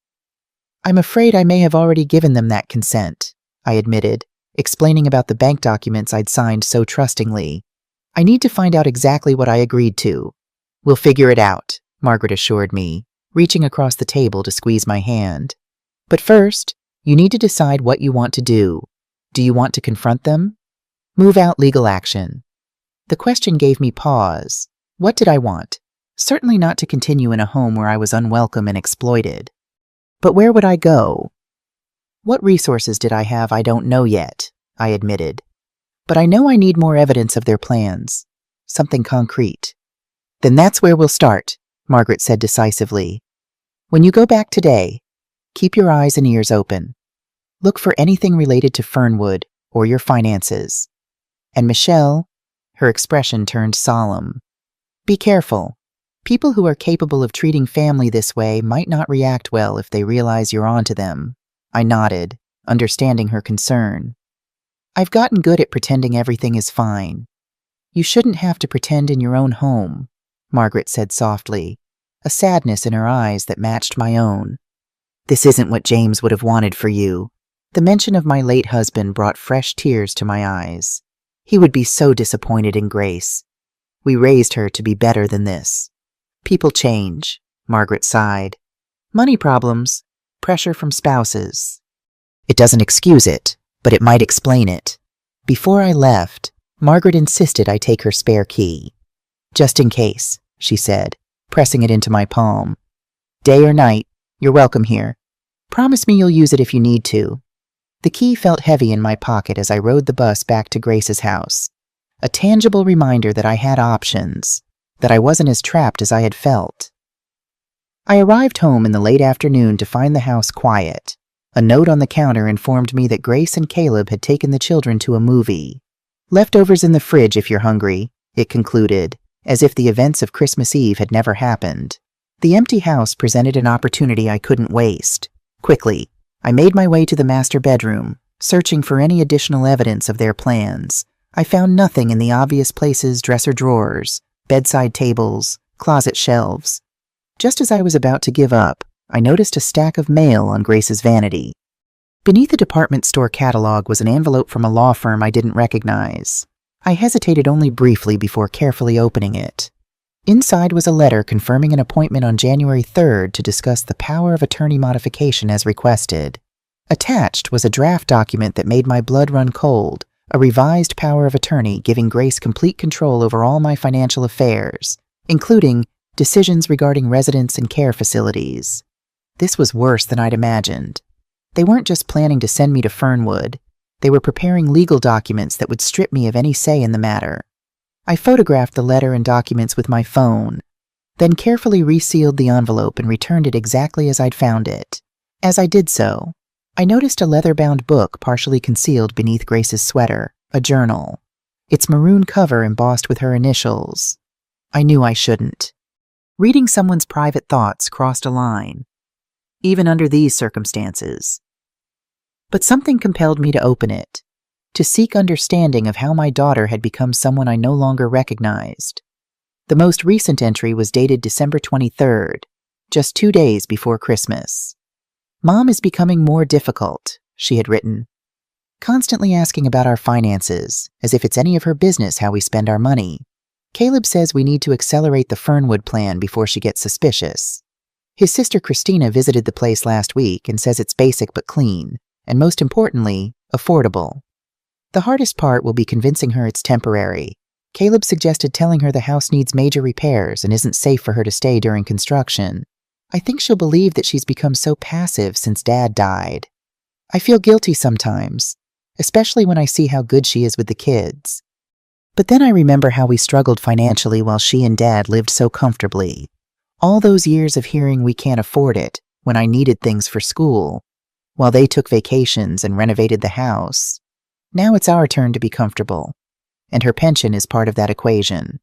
"I'm afraid I may have already given them that consent," I admitted, explaining about the bank documents I'd signed so trustingly. "I need to find out exactly what I agreed to." "We'll figure it out," Margaret assured me, reaching across the table to squeeze my hand. "But first, you need to decide what you want to do. Do you want to confront them?" Move out legal action. The question gave me pause. What did I want? Certainly not to continue in a home where I was unwelcome and exploited. But where would I go? What resources did I have? I don't know yet, I admitted. But I know I need more evidence of their plans. Something concrete. Then that's where we'll start, Margaret said decisively. When you go back today, keep your eyes and ears open. Look for anything related to Fernwood or your finances. And Michelle, her expression turned solemn. Be careful. People who are capable of treating family this way might not react well if they realize you're onto them. I nodded, understanding her concern. I've gotten good at pretending everything is fine. You shouldn't have to pretend in your own home, Margaret said softly, a sadness in her eyes that matched my own. This isn't what James would have wanted for you. The mention of my late husband brought fresh tears to my eyes. He would be so disappointed in Grace. We raised her to be better than this. People change, Margaret sighed. Money problems, pressure from spouses. It doesn't excuse it, but it might explain it. Before I left, Margaret insisted I take her spare key. Just in case, she said, pressing it into my palm. Day or night, you're welcome here. Promise me you'll use it if you need to. The key felt heavy in my pocket as I rode the bus back to Grace's house. A tangible reminder that I had options, that I wasn't as trapped as I had felt. I arrived home in the late afternoon to find the house quiet. A note on the counter informed me that Grace and Caleb had taken the children to a movie. Leftovers in the fridge if you're hungry, it concluded, as if the events of Christmas Eve had never happened. The empty house presented an opportunity I couldn't waste. Quickly, I made my way to the master bedroom, searching for any additional evidence of their plans. I found nothing in the obvious places: dresser drawers, bedside tables, closet shelves. Just as I was about to give up, I noticed a stack of mail on Grace's vanity. Beneath a department store catalog was an envelope from a law firm I didn't recognize. I hesitated only briefly before carefully opening it. Inside was a letter confirming an appointment on January 3rd to discuss the power of attorney modification as requested. Attached was a draft document that made my blood run cold, a revised power of attorney giving Grace complete control over all my financial affairs, including decisions regarding residence and care facilities. This was worse than I'd imagined. They weren't just planning to send me to Fernwood. They were preparing legal documents that would strip me of any say in the matter. I photographed the letter and documents with my phone, then carefully resealed the envelope and returned it exactly as I'd found it. As I did so, I noticed a leather-bound book partially concealed beneath Grace's sweater, a journal. Its maroon cover embossed with her initials. I knew I shouldn't. Reading someone's private thoughts crossed a line, even under these circumstances. But something compelled me to open it, to seek understanding of how my daughter had become someone I no longer recognized. The most recent entry was dated December 23rd, just 2 days before Christmas. Mom is becoming more difficult, she had written, constantly asking about our finances, as if it's any of her business how we spend our money. Caleb says we need to accelerate the Fernwood plan before she gets suspicious. His sister Christina visited the place last week and says it's basic but clean, and most importantly, affordable. The hardest part will be convincing her it's temporary. Caleb suggested telling her the house needs major repairs and isn't safe for her to stay during construction. I think she'll believe that she's become so passive since Dad died. I feel guilty sometimes, especially when I see how good she is with the kids. But then I remember how we struggled financially while she and Dad lived so comfortably. All those years of hearing we can't afford it when I needed things for school, while they took vacations and renovated the house. Now it's our turn to be comfortable, and her pension is part of that equation.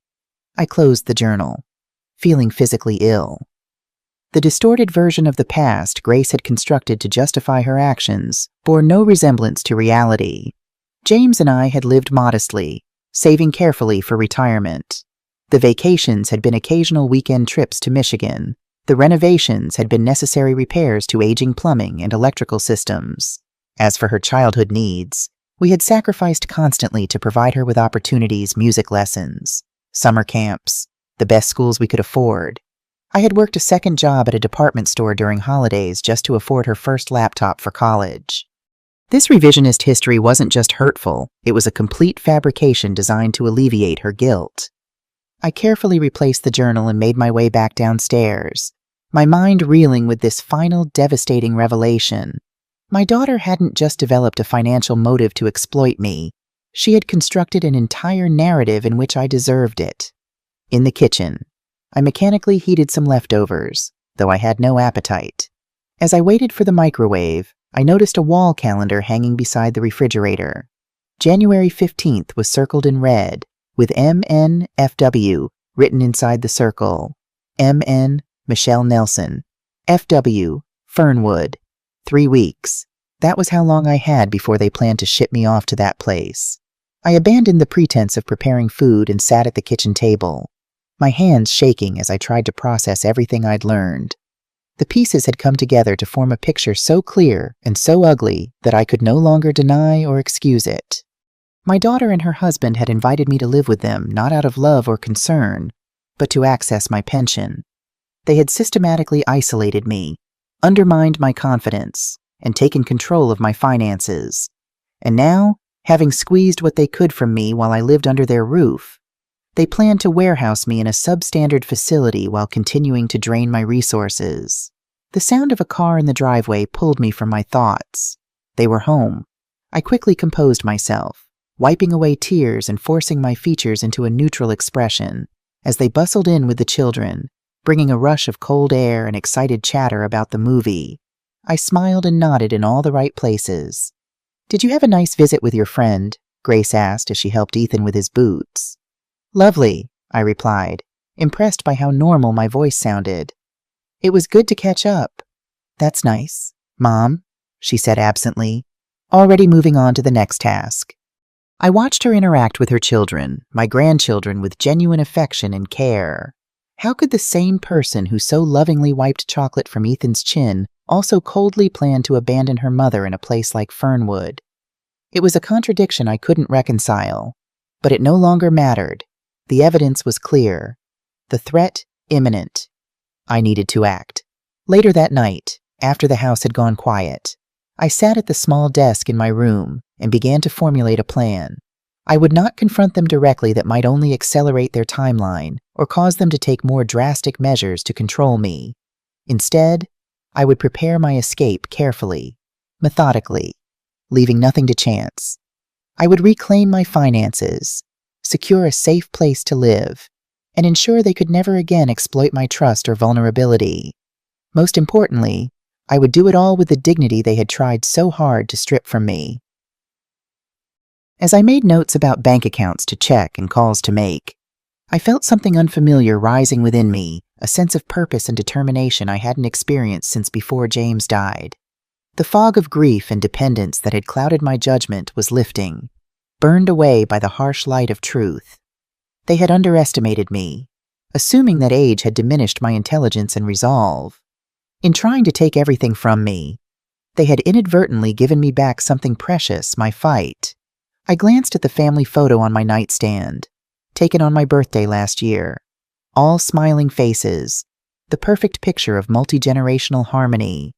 I closed the journal, feeling physically ill. The distorted version of the past Grace had constructed to justify her actions bore no resemblance to reality. James and I had lived modestly, saving carefully for retirement. The vacations had been occasional weekend trips to Michigan. The renovations had been necessary repairs to aging plumbing and electrical systems. As for her childhood needs, we had sacrificed constantly to provide her with opportunities: music lessons, summer camps, the best schools we could afford. I had worked a second job at a department store during holidays just to afford her first laptop for college. This revisionist history wasn't just hurtful, it was a complete fabrication designed to alleviate her guilt. I carefully replaced the journal and made my way back downstairs, my mind reeling with this final devastating revelation. My daughter hadn't just developed a financial motive to exploit me, she had constructed an entire narrative in which I deserved it. In the kitchen, I mechanically heated some leftovers, though I had no appetite. As I waited for the microwave, I noticed a wall calendar hanging beside the refrigerator. January 15th was circled in red, with MNFW written inside the circle. MN, Michelle Nelson. FW, Fernwood. 3 weeks. That was how long I had before they planned to ship me off to that place. I abandoned the pretense of preparing food and sat at the kitchen table, my hands shaking as I tried to process everything I'd learned. The pieces had come together to form a picture so clear and so ugly that I could no longer deny or excuse it. My daughter and her husband had invited me to live with them not out of love or concern, but to access my pension. They had systematically isolated me, undermined my confidence, and taken control of my finances. And now, having squeezed what they could from me while I lived under their roof, they planned to warehouse me in a substandard facility while continuing to drain my resources. The sound of a car in the driveway pulled me from my thoughts. They were home. I quickly composed myself, wiping away tears and forcing my features into a neutral expression as they bustled in with the children, bringing a rush of cold air and excited chatter about the movie. I smiled and nodded in all the right places. "Did you have a nice visit with your friend?" Grace asked as she helped Ethan with his boots. "Lovely," I replied, impressed by how normal my voice sounded. "It was good to catch up." "That's nice, Mom," she said absently, already moving on to the next task. I watched her interact with her children, my grandchildren, with genuine affection and care. How could the same person who so lovingly wiped chocolate from Ethan's chin also coldly plan to abandon her mother in a place like Fernwood? It was a contradiction I couldn't reconcile, but it no longer mattered. The evidence was clear. The threat imminent. I needed to act. Later that night, after the house had gone quiet, I sat at the small desk in my room and began to formulate a plan. I would not confront them directly that might only accelerate their timeline or cause them to take more drastic measures to control me. Instead, I would prepare my escape carefully, methodically, leaving nothing to chance. I would reclaim my finances, secure a safe place to live, and ensure they could never again exploit my trust or vulnerability. Most importantly, I would do it all with the dignity they had tried so hard to strip from me. As I made notes about bank accounts to check and calls to make, I felt something unfamiliar rising within me, a sense of purpose and determination I hadn't experienced since before James died. The fog of grief and dependence that had clouded my judgment was lifting, burned away by the harsh light of truth. They had underestimated me, assuming that age had diminished my intelligence and resolve. In trying to take everything from me, they had inadvertently given me back something precious, my fight. I glanced at the family photo on my nightstand, taken on my birthday last year. All smiling faces, the perfect picture of multi-generational harmony.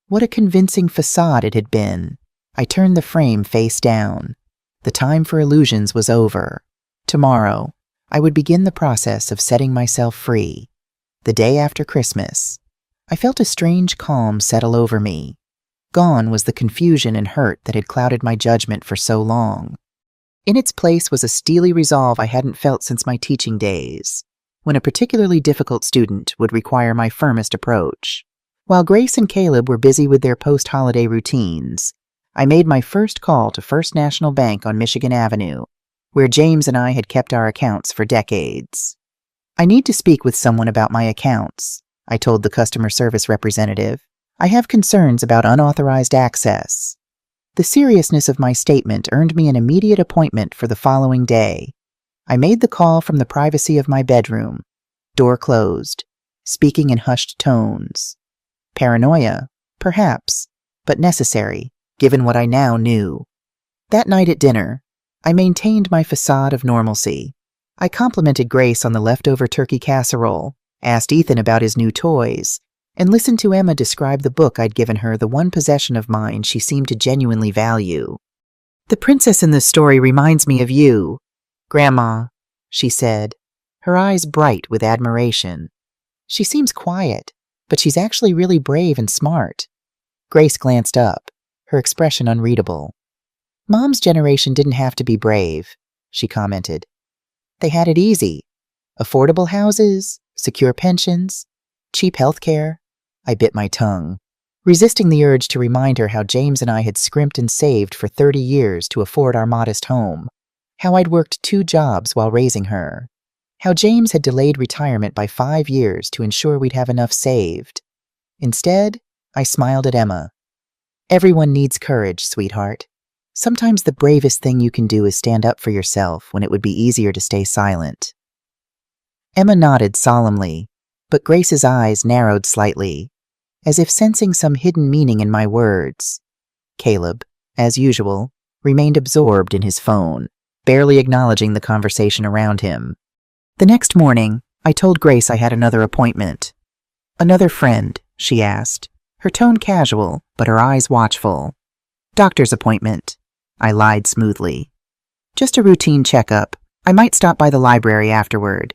What a convincing facade it had been. I turned the frame face down. The time for illusions was over. Tomorrow, I would begin the process of setting myself free. The day after Christmas, I felt a strange calm settle over me. Gone was the confusion and hurt that had clouded my judgment for so long. In its place was a steely resolve I hadn't felt since my teaching days, when a particularly difficult student would require my firmest approach. While Grace and Caleb were busy with their post-holiday routines, I made my first call to First National Bank on Michigan Avenue, where James and I had kept our accounts for decades. "I need to speak with someone about my accounts," I told the customer service representative. "I have concerns about unauthorized access." The seriousness of my statement earned me an immediate appointment for the following day. I made the call from the privacy of my bedroom, door closed, speaking in hushed tones. Paranoia, perhaps, but necessary, given what I now knew. That night at dinner, I maintained my facade of normalcy. I complimented Grace on the leftover turkey casserole, asked Ethan about his new toys, and listened to Emma describe the book I'd given her, the one possession of mine she seemed to genuinely value. "The princess in this story reminds me of you, Grandma," she said, her eyes bright with admiration. "She seems quiet, but she's actually really brave and smart." Grace glanced up, her expression unreadable. "Mom's generation didn't have to be brave," she commented. "They had it easy. Affordable houses, secure pensions, cheap health care." I bit my tongue, resisting the urge to remind her how James and I had scrimped and saved for 30 years to afford our modest home, how I'd worked 2 jobs while raising her, how James had delayed retirement by 5 years to ensure we'd have enough saved. Instead, I smiled at Emma. "Everyone needs courage, sweetheart. Sometimes the bravest thing you can do is stand up for yourself when it would be easier to stay silent." Emma nodded solemnly, but Grace's eyes narrowed slightly, as if sensing some hidden meaning in my words. Caleb, as usual, remained absorbed in his phone, barely acknowledging the conversation around him. The next morning, I told Grace I had another appointment. "Another friend?" she asked, her tone casual, but her eyes watchful. "Doctor's appointment," I lied smoothly. "Just a routine checkup. I might stop by the library afterward."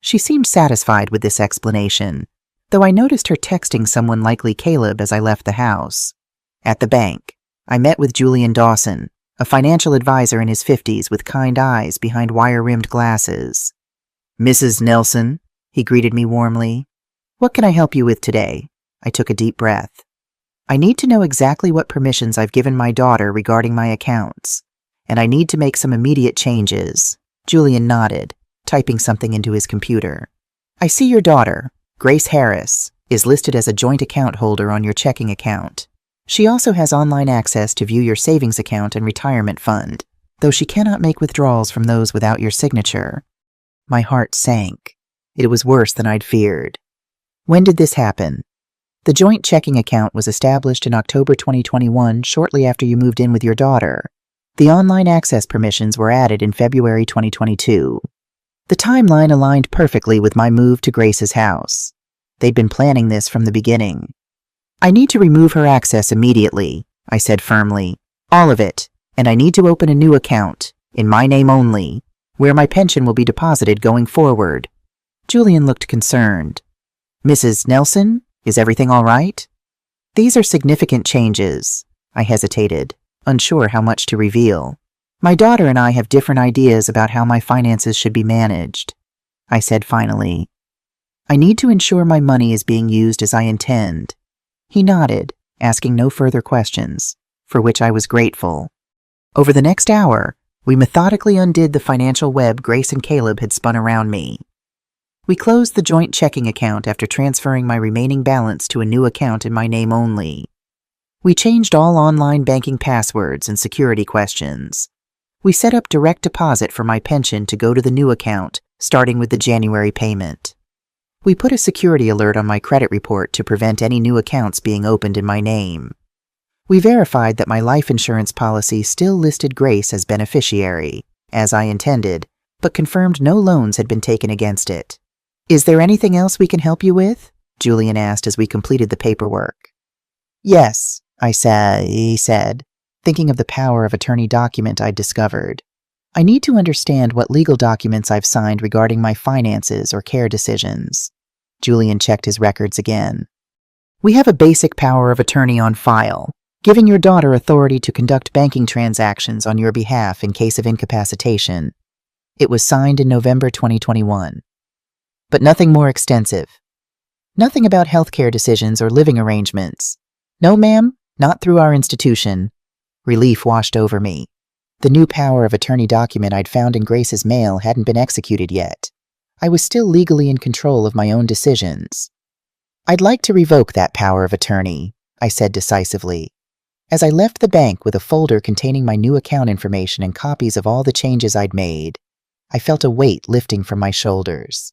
She seemed satisfied with this explanation, though I noticed her texting someone, likely Caleb, as I left the house. At the bank, I met with Julian Dawson, a financial advisor in his 50s with kind eyes behind wire-rimmed glasses. "Mrs. Nelson," he greeted me warmly. "What can I help you with today?" I took a deep breath. "I need to know exactly what permissions I've given my daughter regarding my accounts, and I need to make some immediate changes." Julian nodded, typing something into his computer. "I see your daughter, Grace Harris, is listed as a joint account holder on your checking account. She also has online access to view your savings account and retirement fund, though she cannot make withdrawals from those without your signature." My heart sank. It was worse than I'd feared. "When did this happen?" "The joint checking account was established in October 2021, shortly after you moved in with your daughter. The online access permissions were added in February 2022. The timeline aligned perfectly with my move to Grace's house. They'd been planning this from the beginning." "I need to remove her access immediately," I said firmly. "All of it, and I need to open a new account, in my name only, where my pension will be deposited going forward." Julian looked concerned. "Mrs. Nelson, is everything all right?" "These are significant changes." I hesitated, unsure how much to reveal. "My daughter and I have different ideas about how my finances should be managed," I said finally. "I need to ensure my money is being used as I intend." He nodded, asking no further questions, for which I was grateful. Over the next hour, we methodically undid the financial web Grace and Caleb had spun around me. We closed the joint checking account after transferring my remaining balance to a new account in my name only. We changed all online banking passwords and security questions. We set up direct deposit for my pension to go to the new account, starting with the January payment. We put a security alert on my credit report to prevent any new accounts being opened in my name. We verified that my life insurance policy still listed Grace as beneficiary, as I intended, but confirmed no loans had been taken against it. "Is there anything else we can help you with?" Julian asked as we completed the paperwork. "Yes," he said, thinking of the power of attorney document I'd discovered. "I need to understand what legal documents I've signed regarding my finances or care decisions." Julian checked his records again. "We have a basic power of attorney on file, giving your daughter authority to conduct banking transactions on your behalf in case of incapacitation. It was signed in November 2021. But nothing more extensive. Nothing about healthcare decisions or living arrangements. No, ma'am, not through our institution." Relief washed over me. The new power of attorney document I'd found in Grace's mail hadn't been executed yet. I was still legally in control of my own decisions. "I'd like to revoke that power of attorney," I said decisively. As I left the bank with a folder containing my new account information and copies of all the changes I'd made, I felt a weight lifting from my shoulders.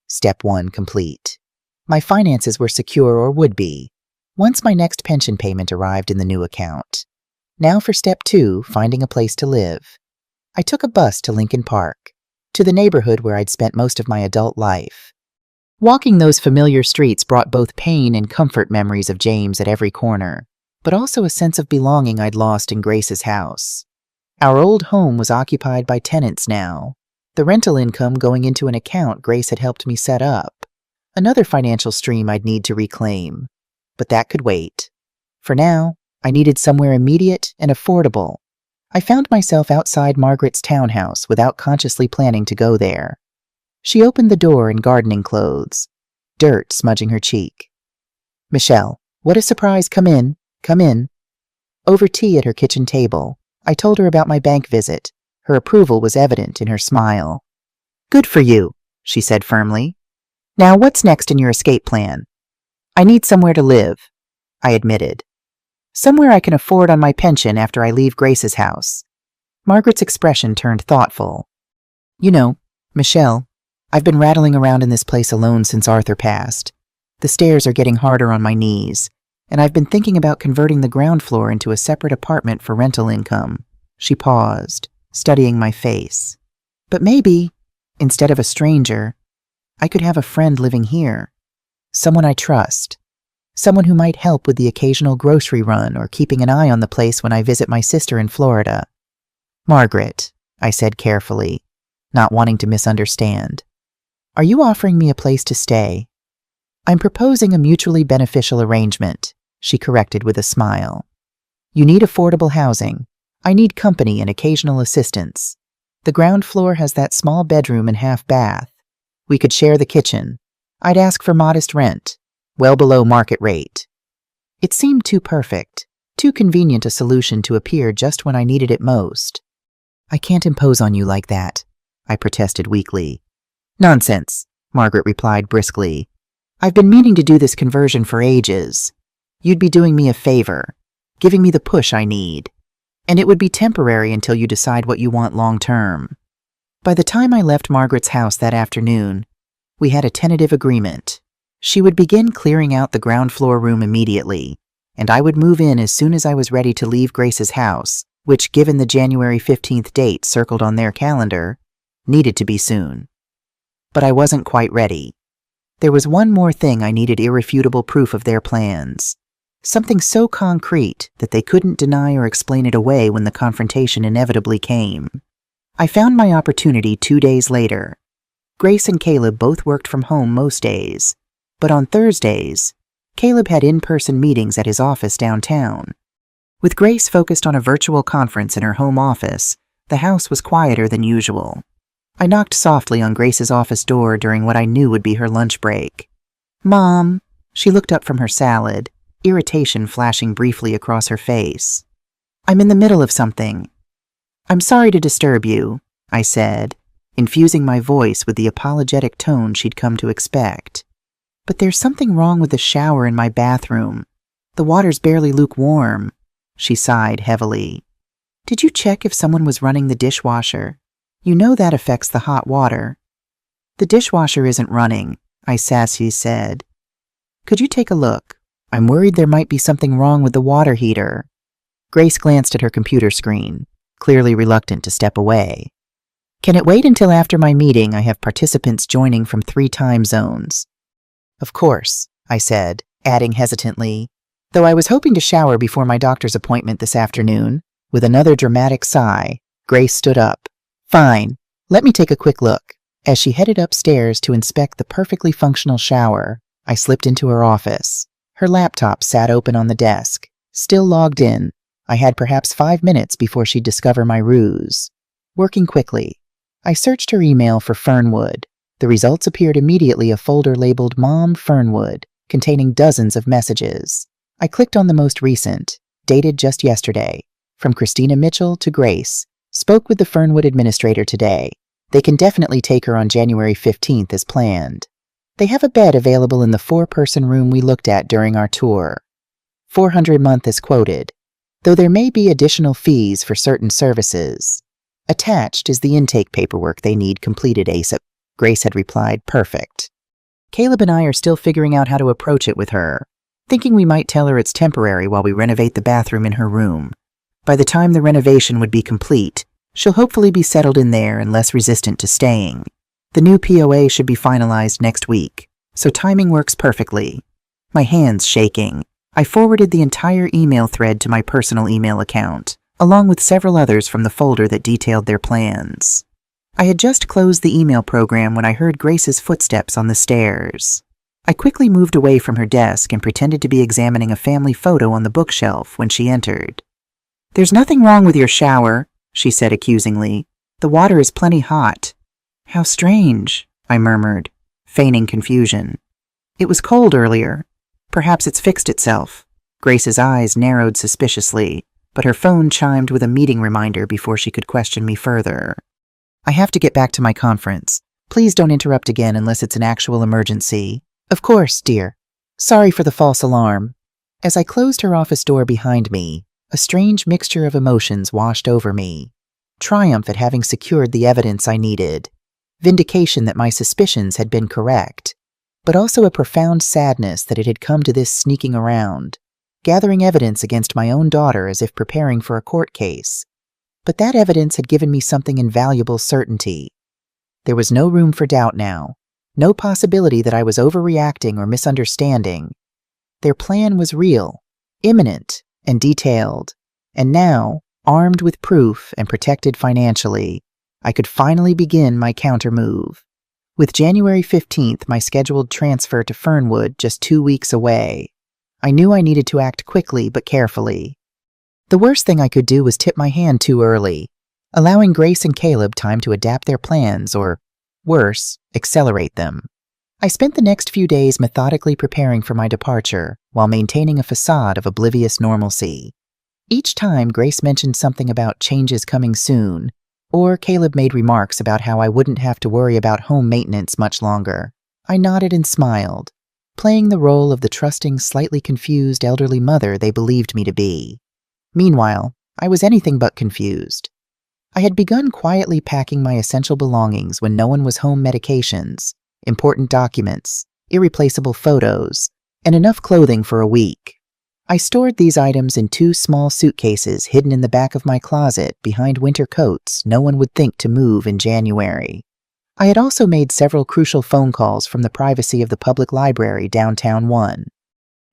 Step 1 complete. My finances were secure, or would be, once my next pension payment arrived in the new account. Now for Step 2, finding a place to live. I took a bus to Lincoln Park, to the neighborhood where I'd spent most of my adult life. Walking those familiar streets brought both pain and comfort memories of James at every corner, but also a sense of belonging I'd lost in Grace's house. Our old home was occupied by tenants now, the rental income going into an account Grace had helped me set up, another financial stream I'd need to reclaim. But that could wait. For now, I needed somewhere immediate and affordable. I found myself outside Margaret's townhouse without consciously planning to go there. She opened the door in gardening clothes, dirt smudging her cheek. "Michelle, what a surprise. Come in, come in." Over tea at her kitchen table, I told her about my bank visit. Her approval was evident in her smile. "Good for you," she said firmly. "Now what's next in your escape plan?" "I need somewhere to live," I admitted. "Somewhere I can afford on my pension after I leave Grace's house." Margaret's expression turned thoughtful. "You know, Michelle, I've been rattling around in this place alone since Arthur passed. The stairs are getting harder on my knees, and I've been thinking about converting the ground floor into a separate apartment for rental income." She paused, studying my face. "But maybe, instead of a stranger, I could have a friend living here. Someone I trust. Someone who might help with the occasional grocery run or keeping an eye on the place when I visit my sister in Florida." "Margaret," I said carefully, not wanting to misunderstand, "are you offering me a place to stay?" "I'm proposing a mutually beneficial arrangement," she corrected with a smile. "You need affordable housing. I need company and occasional assistance. The ground floor has that small bedroom and half bath. We could share the kitchen. I'd ask for modest rent, well below market rate." It seemed too perfect, too convenient a solution to appear just when I needed it most. "I can't impose on you like that," I protested weakly. "Nonsense," Margaret replied briskly. "I've been meaning to do this conversion for ages. You'd be doing me a favor, giving me the push I need. And it would be temporary until you decide what you want long term." By the time I left Margaret's house that afternoon, we had a tentative agreement. She would begin clearing out the ground floor room immediately, and I would move in as soon as I was ready to leave Grace's house, which, given the January 15th date circled on their calendar, needed to be soon. But I wasn't quite ready. There was one more thing I needed irrefutable proof of their plans. Something so concrete that they couldn't deny or explain it away when the confrontation inevitably came. I found my opportunity 2 days later. Grace and Caleb both worked from home most days, but on Thursdays, Caleb had in-person meetings at his office downtown. With Grace focused on a virtual conference in her home office, the house was quieter than usual. I knocked softly on Grace's office door during what I knew would be her lunch break. "Mom," she looked up from her salad, irritation flashing briefly across her face. "I'm in the middle of something." "I'm sorry to disturb you," I said, infusing my voice with the apologetic tone she'd come to expect. "But there's something wrong with the shower in my bathroom. The water's barely lukewarm." She sighed heavily. "Did you check if someone was running the dishwasher? You know that affects the hot water." "The dishwasher isn't running," I sassy said. "Could you take a look? I'm worried there might be something wrong with the water heater." Grace glanced at her computer screen, clearly reluctant to step away. "Can it wait until after my meeting? I have participants joining from 3 time zones." "Of course," I said, adding hesitantly, "though I was hoping to shower before my doctor's appointment this afternoon." With another dramatic sigh, Grace stood up. "Fine, let me take a quick look." As she headed upstairs to inspect the perfectly functional shower, I slipped into her office. Her laptop sat open on the desk, still logged in. I had perhaps 5 minutes before she'd discover my ruse. Working quickly, I searched her email for Fernwood. The results appeared immediately, a folder labeled Mom Fernwood, containing dozens of messages. I clicked on the most recent, dated just yesterday, from Christina Mitchell to Grace. "Spoke with the Fernwood administrator today. They can definitely take her on January 15th as planned. They have a bed available in the 4-person room we looked at during our tour. $400 a month is quoted, though there may be additional fees for certain services. Attached is the intake paperwork they need completed ASAP." Grace had replied, "Perfect." Caleb and I are still figuring out how to approach it with her, thinking we might tell her it's temporary while we renovate the bathroom in her room. By the time the renovation would be complete, she'll hopefully be settled in there and less resistant to staying. The new POA should be finalized next week, so timing works perfectly. My hands shaking, I forwarded the entire email thread to my personal email account, along with several others from the folder that detailed their plans. I had just closed the email program when I heard Grace's footsteps on the stairs. I quickly moved away from her desk and pretended to be examining a family photo on the bookshelf when she entered. "There's nothing wrong with your shower," she said accusingly. "The water is plenty hot." "How strange," I murmured, feigning confusion. "It was cold earlier. Perhaps it's fixed itself." Grace's eyes narrowed suspiciously, but her phone chimed with a meeting reminder before she could question me further. "I have to get back to my conference. Please don't interrupt again unless it's an actual emergency." "Of course, dear. Sorry for the false alarm." As I closed her office door behind me, a strange mixture of emotions washed over me. Triumph at having secured the evidence I needed, vindication that my suspicions had been correct, but also a profound sadness that it had come to this sneaking around, gathering evidence against my own daughter as if preparing for a court case. But that evidence had given me something invaluable certainty. There was no room for doubt now, no possibility that I was overreacting or misunderstanding. Their plan was real, imminent, and detailed, and now, armed with proof and protected financially, I could finally begin my countermove. With January 15th, my scheduled transfer to Fernwood just 2 weeks away, I knew I needed to act quickly but carefully. The worst thing I could do was tip my hand too early, allowing Grace and Caleb time to adapt their plans or, worse, accelerate them. I spent the next few days methodically preparing for my departure while maintaining a facade of oblivious normalcy. Each time Grace mentioned something about changes coming soon, or Caleb made remarks about how I wouldn't have to worry about home maintenance much longer, I nodded and smiled, playing the role of the trusting, slightly confused elderly mother they believed me to be. Meanwhile, I was anything but confused. I had begun quietly packing my essential belongings when no one was home: medications, important documents, irreplaceable photos, and enough clothing for a week. I stored these items in 2 small suitcases hidden in the back of my closet behind winter coats no one would think to move in January. I had also made several crucial phone calls from the privacy of the public library downtown 1.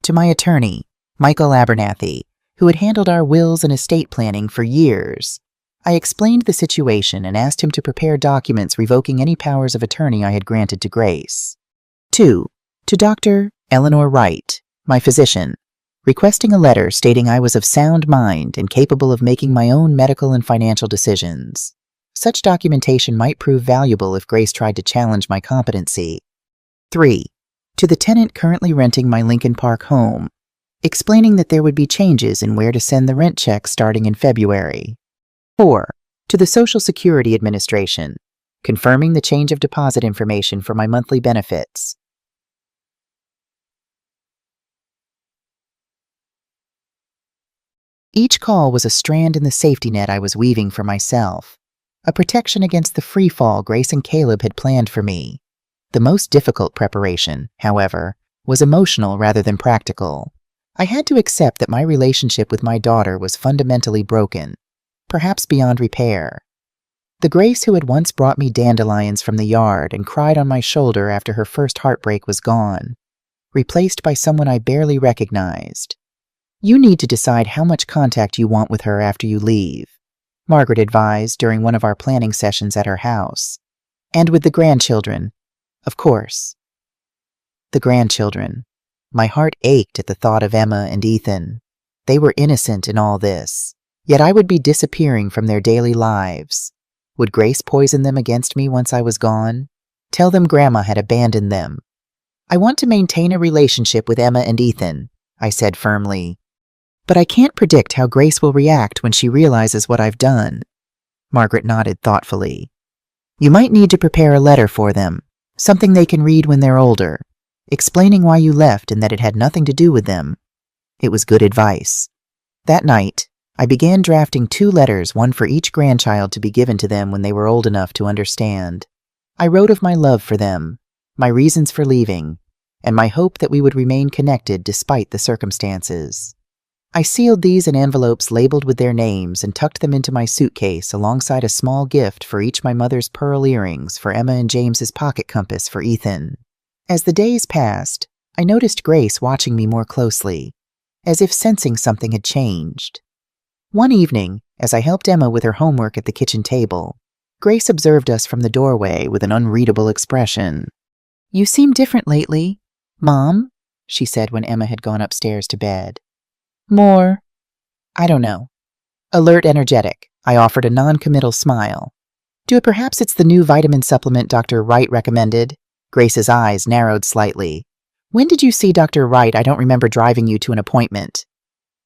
To my attorney, Michael Abernathy, who had handled our wills and estate planning for years. I explained the situation and asked him to prepare documents revoking any powers of attorney I had granted to Grace. 2. To Dr. Eleanor Wright, my physician, requesting a letter stating I was of sound mind and capable of making my own medical and financial decisions. Such documentation might prove valuable if Grace tried to challenge my competency. 3. To the tenant currently renting my Lincoln Park home, explaining that there would be changes in where to send the rent check starting in February. 4. To the Social Security Administration, confirming the change of deposit information for my monthly benefits. Each call was a strand in the safety net I was weaving for myself, a protection against the free fall Grace and Caleb had planned for me. The most difficult preparation, however, was emotional rather than practical. I had to accept that my relationship with my daughter was fundamentally broken, perhaps beyond repair. The Grace who had once brought me dandelions from the yard and cried on my shoulder after her first heartbreak was gone, replaced by someone I barely recognized. "You need to decide how much contact you want with her after you leave," Margaret advised during one of our planning sessions at her house. "And with the grandchildren, of course." The grandchildren. My heart ached at the thought of Emma and Ethan. They were innocent in all this, yet I would be disappearing from their daily lives. Would Grace poison them against me once I was gone? Tell them Grandma had abandoned them. "I want to maintain a relationship with Emma and Ethan," I said firmly. "But I can't predict how Grace will react when she realizes what I've done." Margaret nodded thoughtfully. "You might need to prepare a letter for them, something they can read when they're older, explaining why you left and that it had nothing to do with them." It was good advice. That night, I began drafting 2 letters, one for each grandchild to be given to them when they were old enough to understand. I wrote of my love for them, my reasons for leaving, and my hope that we would remain connected despite the circumstances. I sealed these in envelopes labeled with their names and tucked them into my suitcase alongside a small gift for each: my mother's pearl earrings for Emma and James's pocket compass for Ethan. As the days passed, I noticed Grace watching me more closely, as if sensing something had changed. One evening, as I helped Emma with her homework at the kitchen table, Grace observed us from the doorway with an unreadable expression. "You seem different lately, Mom," she said when Emma had gone upstairs to bed. "More, I don't know. Alert, energetic," I offered a non-committal smile. Perhaps it's the new vitamin supplement Dr. Wright recommended?" Grace's eyes narrowed slightly. "When did you see Dr. Wright? I don't remember driving you to an appointment."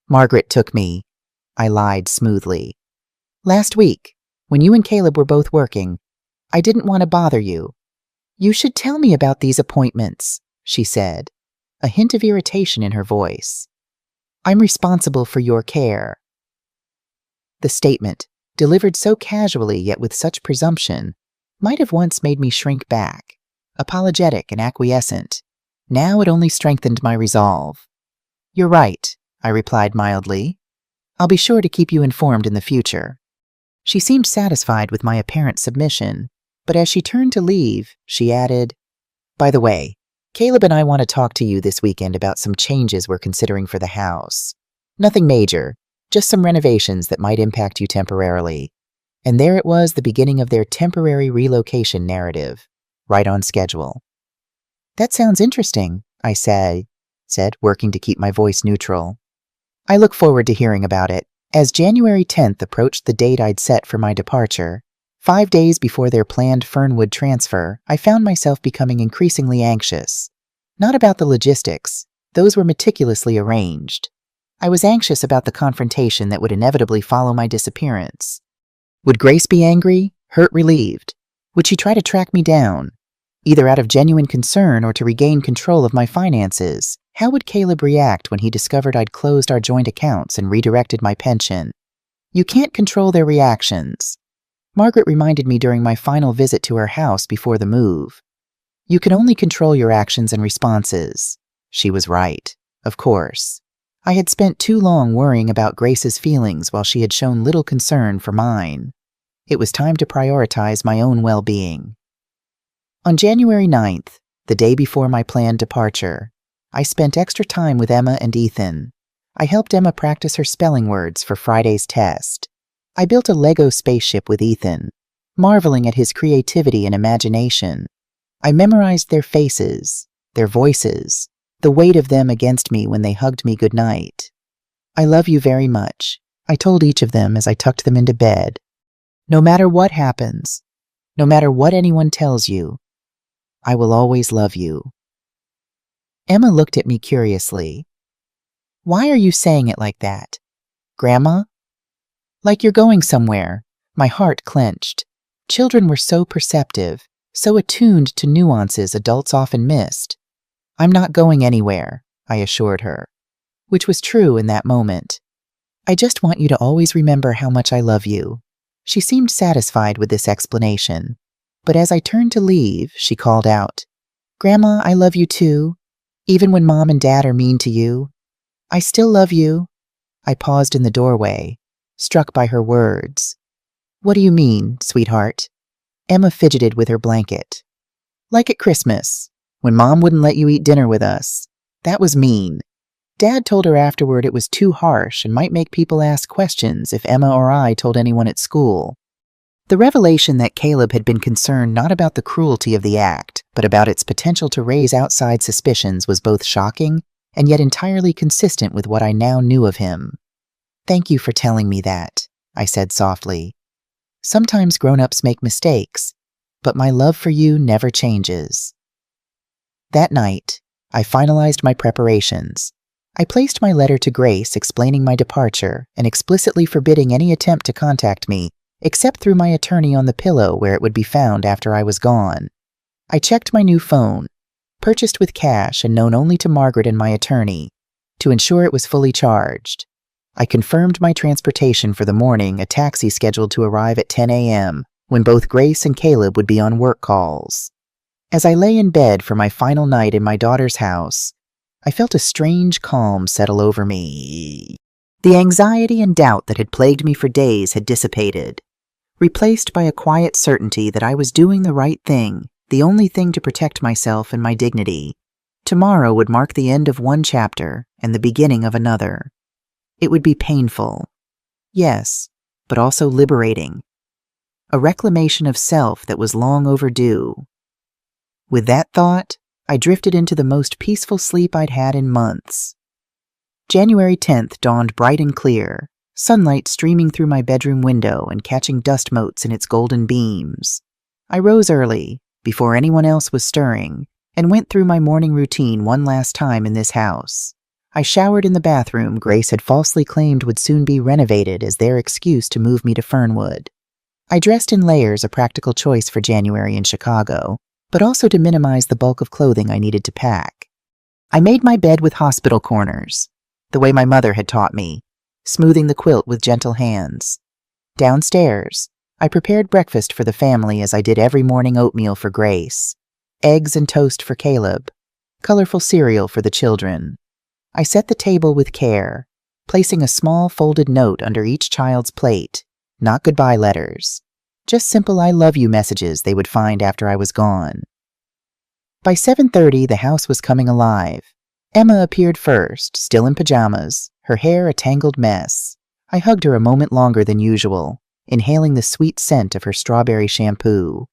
"Margaret took me," I lied smoothly. "Last week, when you and Caleb were both working. I didn't want to bother you." "You should tell me about these appointments," she said, a hint of irritation in her voice. "I'm responsible for your care." The statement, delivered so casually yet with such presumption, might have once made me shrink back, apologetic and acquiescent. Now it only strengthened my resolve. "You're right," I replied mildly. "I'll be sure to keep you informed in the future." She seemed satisfied with my apparent submission, but as she turned to leave, she added, "By the way, Caleb and I want to talk to you this weekend about some changes we're considering for the house. Nothing major, just some renovations that might impact you temporarily." And there it was, the beginning of their temporary relocation narrative, right on schedule. "That sounds interesting," I said, working to keep my voice neutral. "I look forward to hearing about it." As January 10th approached the date I'd set for my departure, 5 days before their planned Fernwood transfer, I found myself becoming increasingly anxious. Not about the logistics, those were meticulously arranged. I was anxious about the confrontation that would inevitably follow my disappearance. Would Grace be angry, hurt, relieved? Would she try to track me down, either out of genuine concern or to regain control of my finances? How would Caleb react when he discovered I'd closed our joint accounts and redirected my pension? You can't control their reactions. Margaret reminded me during my final visit to her house before the move. You can only control your actions and responses. She was right, of course. I had spent too long worrying about Grace's feelings while she had shown little concern for mine. It was time to prioritize my own well-being. On January 9th, the day before my planned departure, I spent extra time with Emma and Ethan. I helped Emma practice her spelling words for Friday's test. I built a Lego spaceship with Ethan, marveling at his creativity and imagination. I memorized their faces, their voices, the weight of them against me when they hugged me goodnight. "I love you very much," I told each of them as I tucked them into bed. "No matter what happens, no matter what anyone tells you, I will always love you." Emma looked at me curiously. "Why are you saying it like that, Grandma?" "Like you're going somewhere." My heart clenched. Children were so perceptive, so attuned to nuances adults often missed. "I'm not going anywhere," I assured her, which was true in that moment. "I just want you to always remember how much I love you." She seemed satisfied with this explanation, but as I turned to leave, she called out, "Grandma, I love you too. Even when Mom and Dad are mean to you, I still love you." I paused in the doorway, struck by her words. "What do you mean, sweetheart?" Emma fidgeted with her blanket. "Like at Christmas, when Mom wouldn't let you eat dinner with us. That was mean. Dad told her afterward it was too harsh and might make people ask questions if Emma or I told anyone at school." The revelation that Caleb had been concerned not about the cruelty of the act, but about its potential to raise outside suspicions was both shocking and yet entirely consistent with what I now knew of him. "Thank you for telling me that," I said softly. "Sometimes grown-ups make mistakes, but my love for you never changes." That night, I finalized my preparations. I placed my letter to Grace explaining my departure and explicitly forbidding any attempt to contact me, except through my attorney on the pillow where it would be found after I was gone. I checked my new phone, purchased with cash and known only to Margaret and my attorney, to ensure it was fully charged. I confirmed my transportation for the morning, a taxi scheduled to arrive at 10 a.m., when both Grace and Caleb would be on work calls. As I lay in bed for my final night in my daughter's house, I felt a strange calm settle over me. The anxiety and doubt that had plagued me for days had dissipated, replaced by a quiet certainty that I was doing the right thing, the only thing to protect myself and my dignity. Tomorrow would mark the end of one chapter and the beginning of another. It would be painful, yes, but also liberating. A reclamation of self that was long overdue. With that thought, I drifted into the most peaceful sleep I'd had in months. January 10th dawned bright and clear, sunlight streaming through my bedroom window and catching dust motes in its golden beams. I rose early, before anyone else was stirring, and went through my morning routine one last time in this house. I showered in the bathroom Grace had falsely claimed would soon be renovated as their excuse to move me to Fernwood. I dressed in layers, a practical choice for January in Chicago, but also to minimize the bulk of clothing I needed to pack. I made my bed with hospital corners, the way my mother had taught me, smoothing the quilt with gentle hands. Downstairs, I prepared breakfast for the family as I did every morning: oatmeal for Grace, eggs and toast for Caleb, colorful cereal for the children. I set the table with care, placing a small folded note under each child's plate, not goodbye letters, just simple I love you messages they would find after I was gone. By 7:30, the house was coming alive. Emma appeared first, still in pajamas, her hair a tangled mess. I hugged her a moment longer than usual, inhaling the sweet scent of her strawberry shampoo.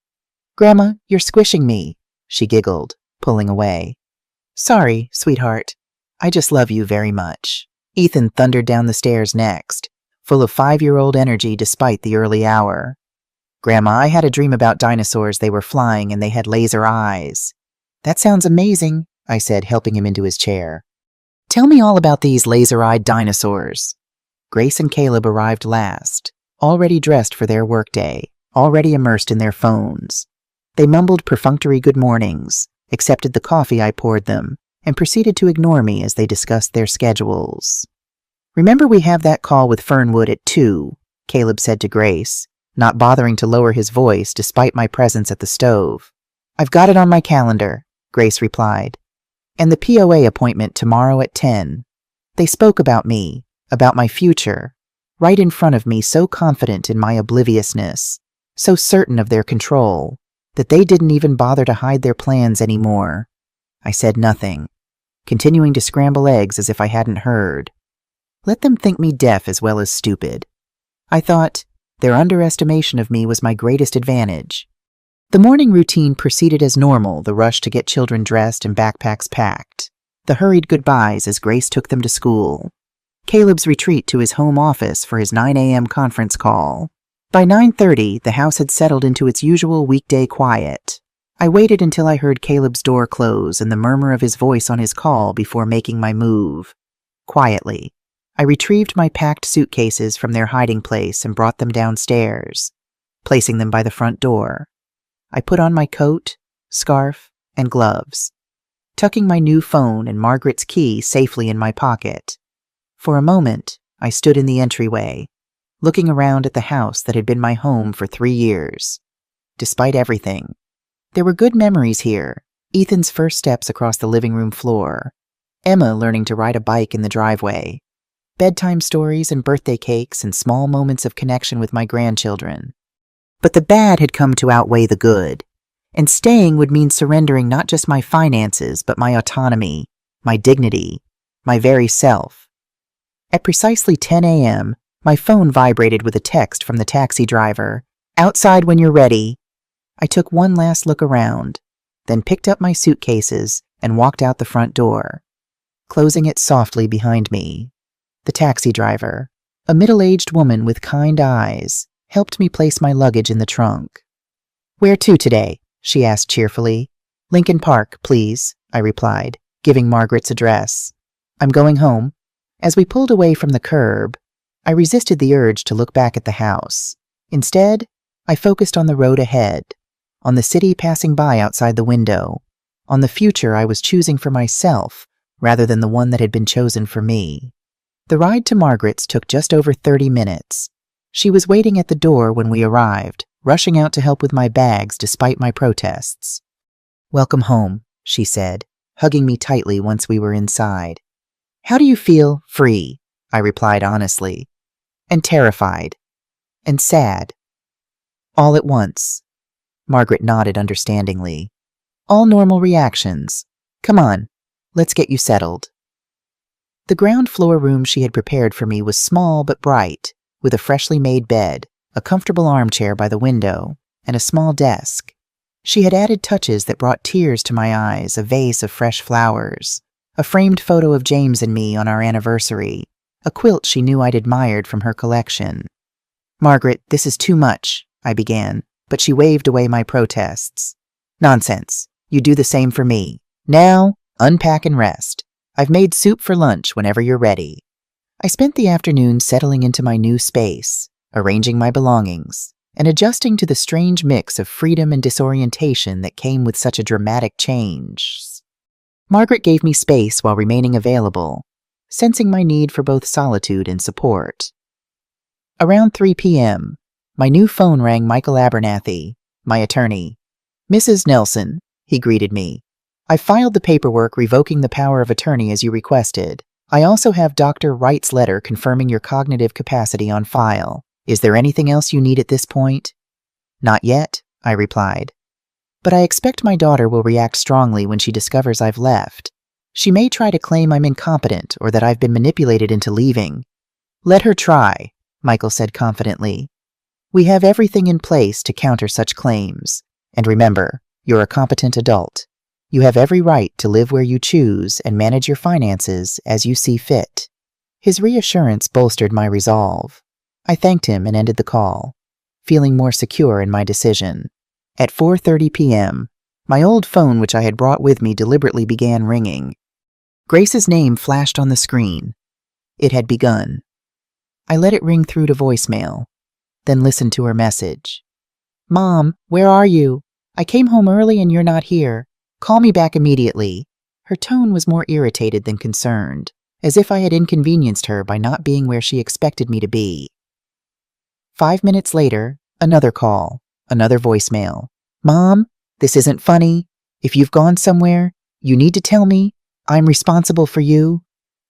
"Grandma, you're squishing me," she giggled, pulling away. "Sorry, sweetheart. I just love you very much." Ethan thundered down the stairs next, full of 5-year-old energy despite the early hour. "Grandma, I had a dream about dinosaurs. They were flying and they had laser eyes." "That sounds amazing," I said, helping him into his chair. "Tell me all about these laser-eyed dinosaurs." Grace and Caleb arrived last, already dressed for their workday, already immersed in their phones. They mumbled perfunctory good mornings, accepted the coffee I poured them, and proceeded to ignore me as they discussed their schedules. "Remember, we have that call with Fernwood at 2, Caleb said to Grace, not bothering to lower his voice despite my presence at the stove. "I've got it on my calendar," Grace replied. "And the POA appointment tomorrow at 10. They spoke about me, about my future, right in front of me, so confident in my obliviousness, so certain of their control, that they didn't even bother to hide their plans anymore." I said nothing, continuing to scramble eggs as if I hadn't heard. Let them think me deaf as well as stupid. I thought their underestimation of me was my greatest advantage. The morning routine proceeded as normal, the rush to get children dressed and backpacks packed, the hurried goodbyes as Grace took them to school, Caleb's retreat to his home office for his 9 a.m. conference call. By 9:30, the house had settled into its usual weekday quiet. I waited until I heard Caleb's door close and the murmur of his voice on his call before making my move. Quietly, I retrieved my packed suitcases from their hiding place and brought them downstairs, placing them by the front door. I put on my coat, scarf, and gloves, tucking my new phone and Margaret's key safely in my pocket. For a moment, I stood in the entryway, looking around at the house that had been my home for 3 years. Despite everything, there were good memories here: Ethan's first steps across the living room floor, Emma learning to ride a bike in the driveway, bedtime stories and birthday cakes, and small moments of connection with my grandchildren. But the bad had come to outweigh the good, and staying would mean surrendering not just my finances, but my autonomy, my dignity, my very self. At precisely 10 a.m., my phone vibrated with a text from the taxi driver. "Outside when you're ready." I took one last look around, then picked up my suitcases and walked out the front door, closing it softly behind me. The taxi driver, a middle-aged woman with kind eyes, helped me place my luggage in the trunk. "Where to today?" she asked cheerfully. "Lincoln Park, please," I replied, giving Margaret's address. "I'm going home." As we pulled away from the curb, I resisted the urge to look back at the house. Instead, I focused on the road ahead, on the city passing by outside the window, on the future I was choosing for myself rather than the one that had been chosen for me. The ride to Margaret's took just over 30 minutes. She was waiting at the door when we arrived, rushing out to help with my bags despite my protests. "Welcome home," she said, hugging me tightly once we were inside. "How do you feel?" "Free," I replied honestly, "and terrified, and sad." "All at once." Margaret nodded understandingly. All normal reactions. Come on, let's get you settled. The ground floor room she had prepared for me was small but bright, with a freshly made bed, a comfortable armchair by the window, and a small desk. She had added touches that brought tears to my eyes, a vase of fresh flowers, a framed photo of James and me on our anniversary, a quilt she knew I'd admired from her collection. "Margaret, this is too much," I began, but she waved away my protests. "Nonsense. You do the same for me. Now, unpack and rest. I've made soup for lunch whenever you're ready." I spent the afternoon settling into my new space, arranging my belongings, and adjusting to the strange mix of freedom and disorientation that came with such a dramatic change. Margaret gave me space while remaining available, sensing my need for both solitude and support. Around 3 p.m., my new phone rang Michael Abernathy, my attorney. "Mrs. Nelson," he greeted me. "I filed the paperwork revoking the power of attorney as you requested. I also have Dr. Wright's letter confirming your cognitive capacity on file. Is there anything else you need at this point?" "Not yet," I replied. "But I expect my daughter will react strongly when she discovers I've left. She may try to claim I'm incompetent or that I've been manipulated into leaving." "Let her try," Michael said confidently. "We have everything in place to counter such claims. And remember, you're a competent adult. You have every right to live where you choose and manage your finances as you see fit." His reassurance bolstered my resolve. I thanked him and ended the call, feeling more secure in my decision. At 4:30 p.m., my old phone, which I had brought with me, deliberately began ringing. Grace's name flashed on the screen. It had begun. I let it ring through to voicemail, then listened to her message. "Mom, where are you? I came home early and you're not here. Call me back immediately." Her tone was more irritated than concerned, as if I had inconvenienced her by not being where she expected me to be. 5 minutes later, another call, another voicemail. "Mom, this isn't funny. If you've gone somewhere, you need to tell me. I'm responsible for you.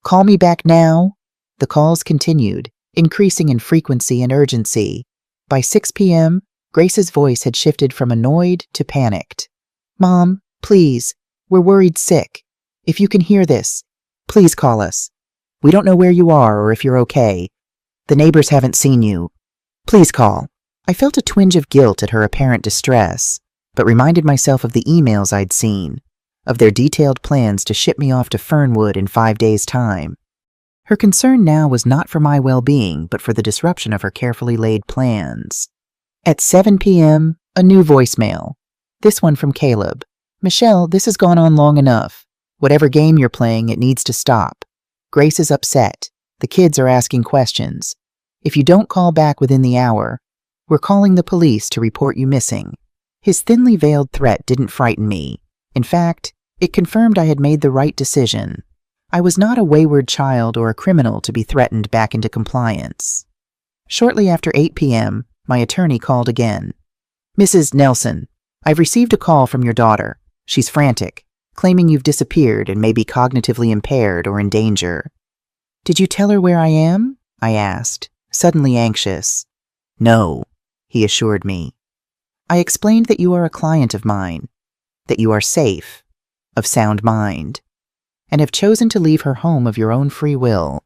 Call me back now." The calls continued, increasing in frequency and urgency. By 6 p.m., Grace's voice had shifted from annoyed to panicked. "Mom, please, we're worried sick. If you can hear this, please call us. We don't know where you are or if you're okay. The neighbors haven't seen you. Please call." I felt a twinge of guilt at her apparent distress, but reminded myself of the emails I'd seen, of their detailed plans to ship me off to Fernwood in 5 days' time. Her concern now was not for my well-being, but for the disruption of her carefully laid plans. At 7 p.m., a new voicemail. This one from Caleb. "Michelle, this has gone on long enough. Whatever game you're playing, it needs to stop. Grace is upset. The kids are asking questions. If you don't call back within the hour, we're calling the police to report you missing." His thinly veiled threat didn't frighten me. In fact, it confirmed I had made the right decision. I was not a wayward child or a criminal to be threatened back into compliance. Shortly after 8 p.m., my attorney called again. "Mrs. Nelson, I've received a call from your daughter. She's frantic, claiming you've disappeared and may be cognitively impaired or in danger." "Did you tell her where I am?" I asked, suddenly anxious. "No," he assured me. "I explained that you are a client of mine, that you are safe, of sound mind, and have chosen to leave her home of your own free will.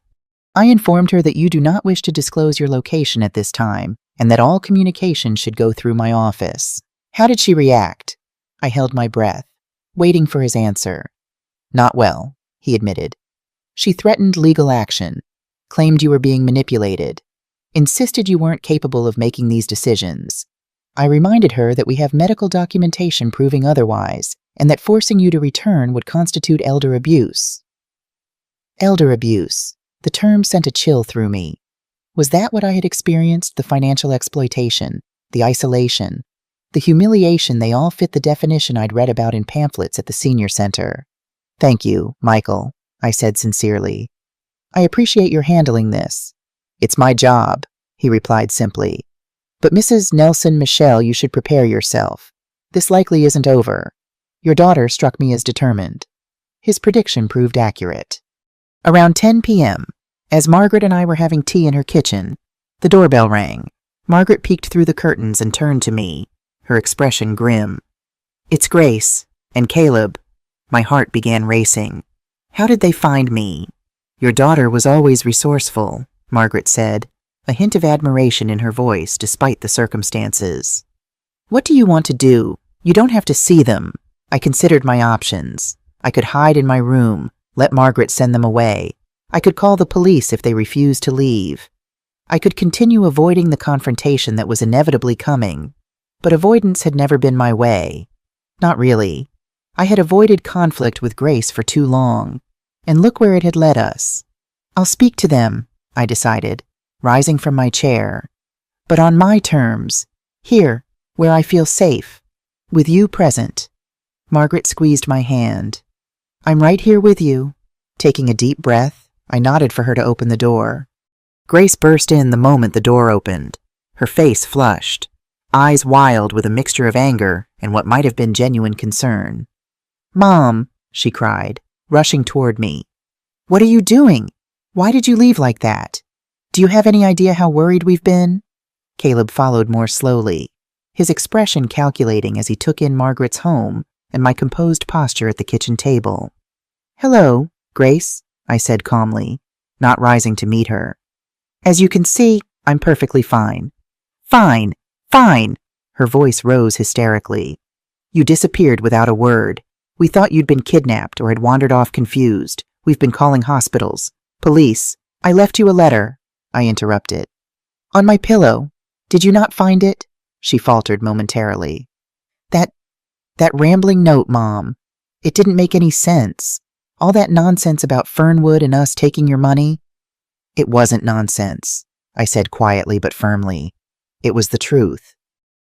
I informed her that you do not wish to disclose your location at this time, and that all communication should go through my office." How did she react? I held my breath, waiting for his answer. "Not well," he admitted. "She threatened legal action, claimed you were being manipulated, insisted you weren't capable of making these decisions. I reminded her that we have medical documentation proving otherwise, and that forcing you to return would constitute elder abuse." Elder abuse. The term sent a chill through me. Was that what I had experienced? The financial exploitation, the isolation, the humiliation, they all fit the definition I'd read about in pamphlets at the senior center. "Thank you, Michael," I said sincerely. "I appreciate your handling this." "It's my job," he replied simply. "But Mrs. Nelson, Michelle, you should prepare yourself. This likely isn't over. Your daughter struck me as determined." His prediction proved accurate. Around 10 p.m., as Margaret and I were having tea in her kitchen, the doorbell rang. Margaret peeked through the curtains and turned to me, her expression grim. "It's Grace," And Caleb, my heart began racing. How did they find me? Your daughter was always resourceful, Margaret said, a hint of admiration in her voice despite the circumstances. What do you want to do? You don't have to see them. I considered my options. I could hide in my room, let Margaret send them away. I could call the police if they refused to leave. I could continue avoiding the confrontation that was inevitably coming. But avoidance had never been my way. Not really. I had avoided conflict with Grace for too long. And look where it had led us. I'll speak to them, I decided, rising from my chair. But on my terms. Here, where I feel safe. With you present. Margaret squeezed my hand. I'm right here with you. Taking a deep breath, I nodded for her to open the door. Grace burst in the moment the door opened, her face flushed, eyes wild with a mixture of anger and what might have been genuine concern. Mom, she cried, rushing toward me. What are you doing? Why did you leave like that? Do you have any idea how worried we've been? Caleb followed more slowly, his expression calculating as he took in Margaret's home and my composed posture at the kitchen table. Hello, Grace, I said calmly, not rising to meet her. As you can see, I'm perfectly fine. Fine, fine! Her voice rose hysterically. You disappeared without a word. We thought you'd been kidnapped or had wandered off confused. We've been calling hospitals. Police. I left you a letter, I interrupted. On my pillow. Did you not find it? She faltered momentarily. That rambling note, Mom. It didn't make any sense. All that nonsense about Fernwood and us taking your money. It wasn't nonsense, I said quietly but firmly. It was the truth.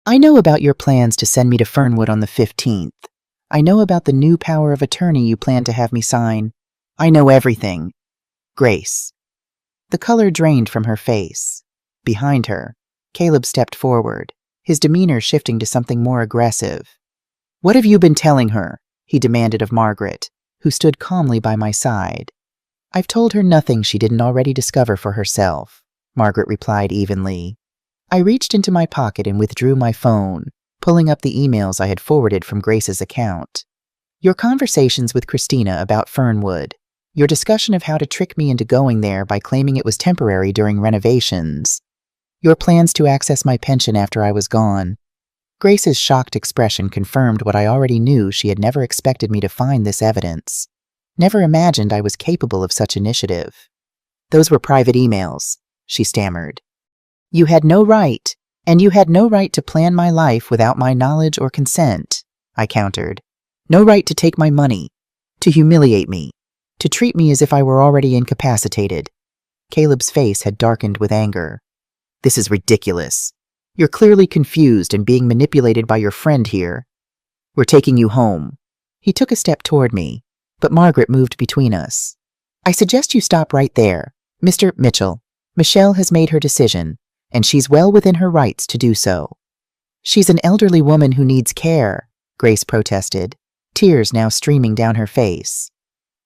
I know about your plans to send me to Fernwood on the 15th. I know about the new power of attorney you plan to have me sign. I know everything. Grace. The color drained from her face. Behind her, Caleb stepped forward, his demeanor shifting to something more aggressive. What have you been telling her? He demanded of Margaret, who stood calmly by my side. I've told her nothing she didn't already discover for herself, Margaret replied evenly. I reached into my pocket and withdrew my phone, pulling up the emails I had forwarded from Grace's account. Your conversations with Christina about Fernwood, your discussion of how to trick me into going there by claiming it was temporary during renovations, your plans to access my pension after I was gone. Grace's shocked expression confirmed what I already knew. She had never expected me to find this evidence. Never imagined I was capable of such initiative. Those were private emails, she stammered. You had no right, and you had no right to plan my life without my knowledge or consent, I countered. No right to take my money, to humiliate me, to treat me as if I were already incapacitated. Caleb's face had darkened with anger. This is ridiculous. You're clearly confused and being manipulated by your friend here. We're taking you home. He took a step toward me, but Margaret moved between us. I suggest you stop right there. Mr. Mitchell, Michelle has made her decision, and she's well within her rights to do so. She's an elderly woman who needs care, Grace protested, tears now streaming down her face.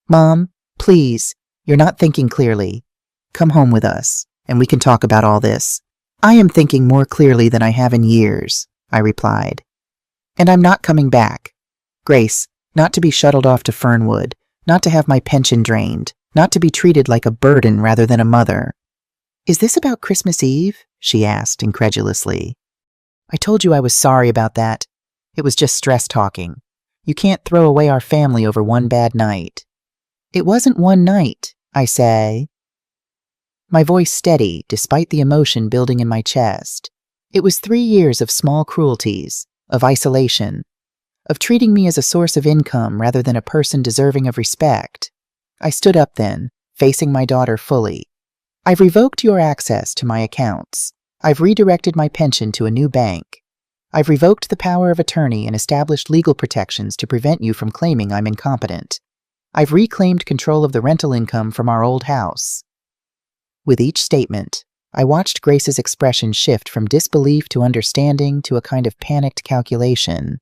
Mom, please, you're not thinking clearly. Come home with us, and we can talk about all this. I am thinking more clearly than I have in years, I replied. And I'm not coming back. Grace, not to be shuttled off to Fernwood, not to have my pension drained, not to be treated like a burden rather than a mother. Is this about Christmas Eve? She asked incredulously. I told you I was sorry about that. It was just stress talking. You can't throw away our family over one bad night. It wasn't one night, I say. My voice steady despite the emotion building in my chest. It was 3 years of small cruelties, of isolation, of treating me as a source of income rather than a person deserving of respect. I stood up then, facing my daughter fully. I've revoked your access to my accounts. I've redirected my pension to a new bank. I've revoked the power of attorney and established legal protections to prevent you from claiming I'm incompetent. I've reclaimed control of the rental income from our old house. With each statement, I watched Grace's expression shift from disbelief to understanding to a kind of panicked calculation.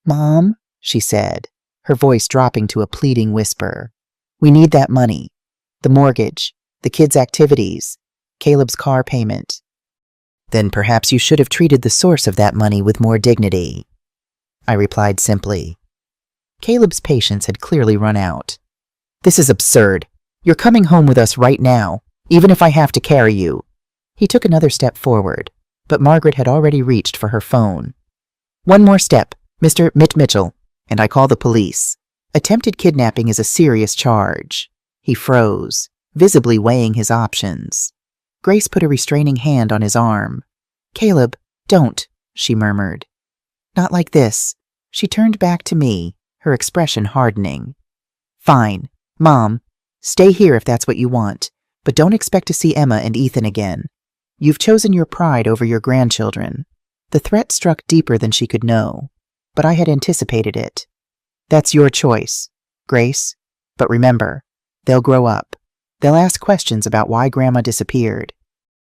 Mom, she said, her voice dropping to a pleading whisper. We need that money. The mortgage, the kids' activities, Caleb's car payment. Then perhaps you should have treated the source of that money with more dignity, I replied simply. Caleb's patience had clearly run out. This is absurd. You're coming home with us right now, even if I have to carry you. He took another step forward, but Margaret had already reached for her phone. One more step, Mr. Mitchell, and I call the police. Attempted kidnapping is a serious charge. He froze, visibly weighing his options. Grace put a restraining hand on his arm. Caleb, don't, she murmured. Not like this. She turned back to me, her expression hardening. Fine, Mom. Stay here if that's what you want, but don't expect to see Emma and Ethan again. You've chosen your pride over your grandchildren. The threat struck deeper than she could know, but I had anticipated it. That's your choice, Grace. But remember, they'll grow up. They'll ask questions about why Grandma disappeared.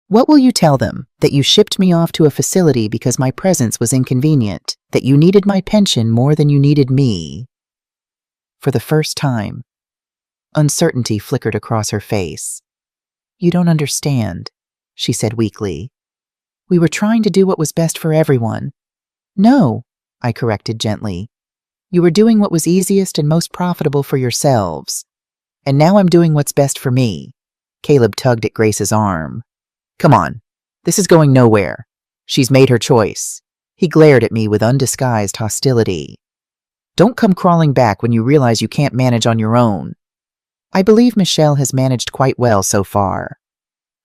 What will you tell them? That you shipped me off to a facility because my presence was inconvenient? That you needed my pension more than you needed me? For the first time, uncertainty flickered across her face. You don't understand, she said weakly. We were trying to do what was best for everyone. No, I corrected gently. You were doing what was easiest and most profitable for yourselves. And now I'm doing what's best for me. Caleb tugged at Grace's arm. Come on, this is going nowhere. She's made her choice. He glared at me with undisguised hostility. Don't come crawling back when you realize you can't manage on your own. I believe Michelle has managed quite well so far.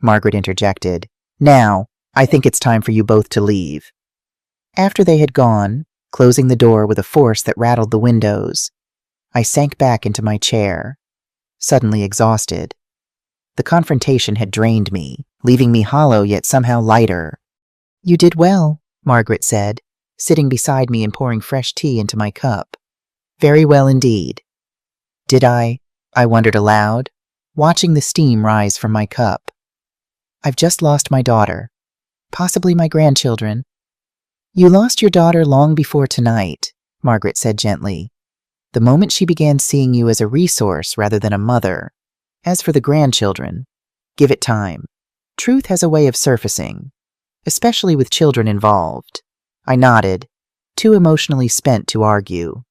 Margaret interjected. Now, I think it's time for you both to leave. After they had gone, closing the door with a force that rattled the windows, I sank back into my chair, suddenly exhausted. The confrontation had drained me, leaving me hollow yet somehow lighter. You did well, Margaret said, sitting beside me and pouring fresh tea into my cup. Very well indeed. Did I wondered aloud, watching the steam rise from my cup. I've just lost my daughter, possibly my grandchildren. You lost your daughter long before tonight, Margaret said gently, the moment she began seeing you as a resource rather than a mother. As for the grandchildren, give it time. Truth has a way of surfacing, especially with children involved. I nodded, too emotionally spent to argue.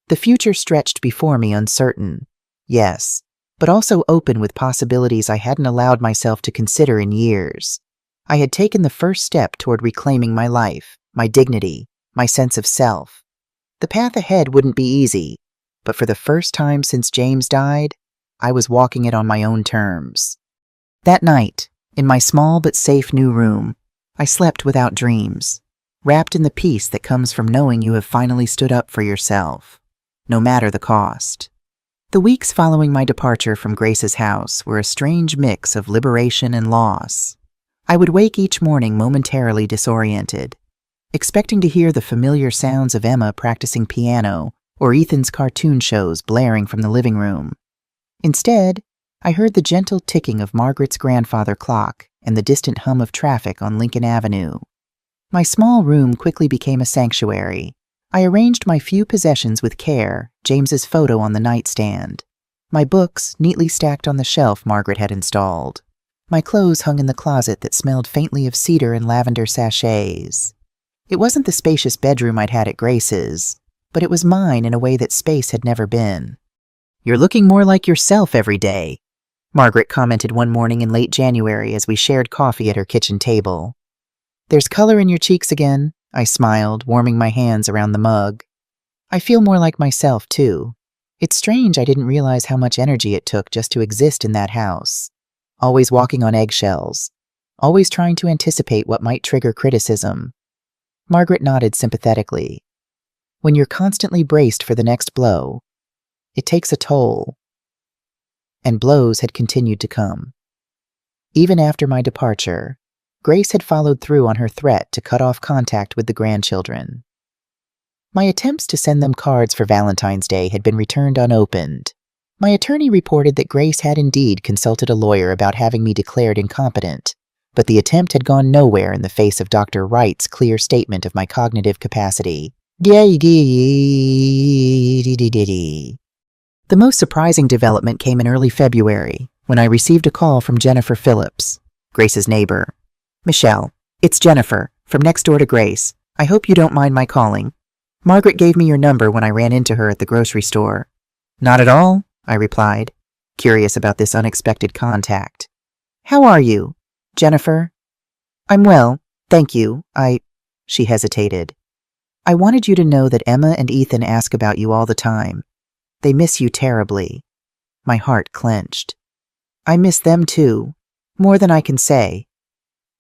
The future stretched before me uncertain, yes, but also open with possibilities I hadn't allowed myself to consider in years. I had taken the first step toward reclaiming my life, my dignity, my sense of self. The path ahead wouldn't be easy, but for the first time since James died, I was walking it on my own terms. That night, in my small but safe new room, I slept without dreams, wrapped in the peace that comes from knowing you have finally stood up for yourself, no matter the cost. The weeks following my departure from Grace's house were a strange mix of liberation and loss. I would wake each morning momentarily disoriented, expecting to hear the familiar sounds of Emma practicing piano or Ethan's cartoon shows blaring from the living room. Instead, I heard the gentle ticking of Margaret's grandfather clock and the distant hum of traffic on Lincoln Avenue. My small room quickly became a sanctuary. I arranged my few possessions with care, James's photo on the nightstand, my books neatly stacked on the shelf Margaret had installed. My clothes hung in the closet that smelled faintly of cedar and lavender sachets. It wasn't the spacious bedroom I'd had at Grace's, but it was mine in a way that space had never been. You're looking more like yourself every day, Margaret commented one morning in late January as we shared coffee at her kitchen table. There's color in your cheeks again, I smiled, warming my hands around the mug. I feel more like myself, too. It's strange I didn't realize how much energy it took just to exist in that house. Always walking on eggshells, always trying to anticipate what might trigger criticism. Margaret nodded sympathetically. When you're constantly braced for the next blow, it takes a toll. And blows had continued to come. Even after my departure, Grace had followed through on her threat to cut off contact with the grandchildren. My attempts to send them cards for Valentine's Day had been returned unopened. My attorney reported that Grace had indeed consulted a lawyer about having me declared incompetent, but the attempt had gone nowhere in the face of Dr. Wright's clear statement of my cognitive capacity. The most surprising development came in early February, when I received a call from Jennifer Phillips, Grace's neighbor. Michelle, it's Jennifer, from next door to Grace. I hope you don't mind my calling. Margaret gave me your number when I ran into her at the grocery store. Not at all, I replied, curious about this unexpected contact. How are you, Jennifer? I'm well, thank you. She hesitated. I wanted you to know that Emma and Ethan ask about you all the time. They miss you terribly. My heart clenched. I miss them too, more than I can say.